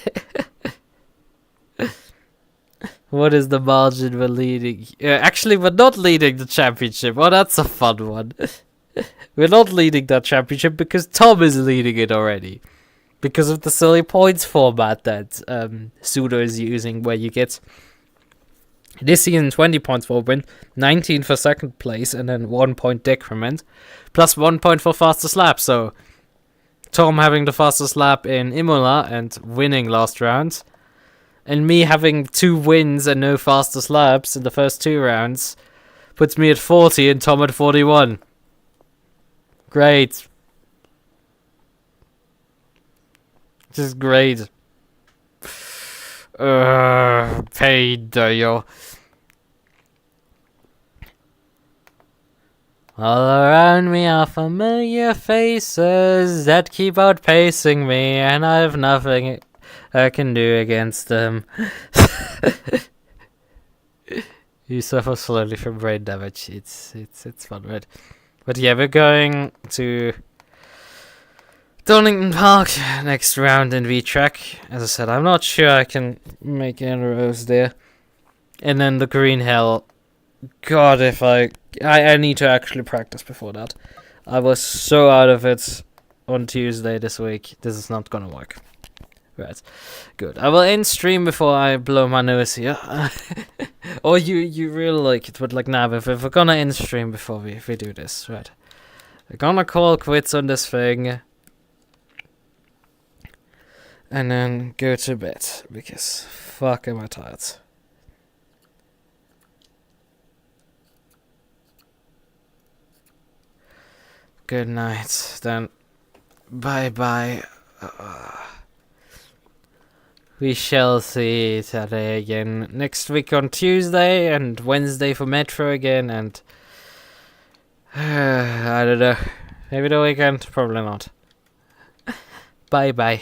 What is the margin we're leading? Actually, we're not leading the championship. Oh, that's a fun one. We're not leading that championship because Tom is leading it already. Because of the silly points format that Sudo is using, where you get this season 20 points for win, 19 for second place, and then 1 point decrement, plus 1 point for fastest lap. So Tom having the fastest lap in Imola and winning last round, and me having 2 wins and no fastest laps in the first 2 rounds, puts me at 40 and Tom at 41. Great. This is great. Paid, yo. All around me are familiar faces that keep outpacing me, and I have nothing I can do against them. You suffer slowly from brain damage. It's fun, right? But yeah, we're going to Donington Park next round in VTracc. As I said, I'm not sure I can make inroads there. And then the Green Hell. God, if I need to actually practice before that. I was so out of it on Tuesday this week. This is not gonna work. Right, good. I will end stream before I blow my nose here. Or you really like it, but like, nah, if we're gonna end stream before we do this, right? We're gonna call quits on this thing. And then go to bed, because fuck am I tired. Good night, then. Bye-bye. We shall see each other again next week on Tuesday and Wednesday for Metro again, and I don't know. Maybe the weekend? Probably not. Bye-bye.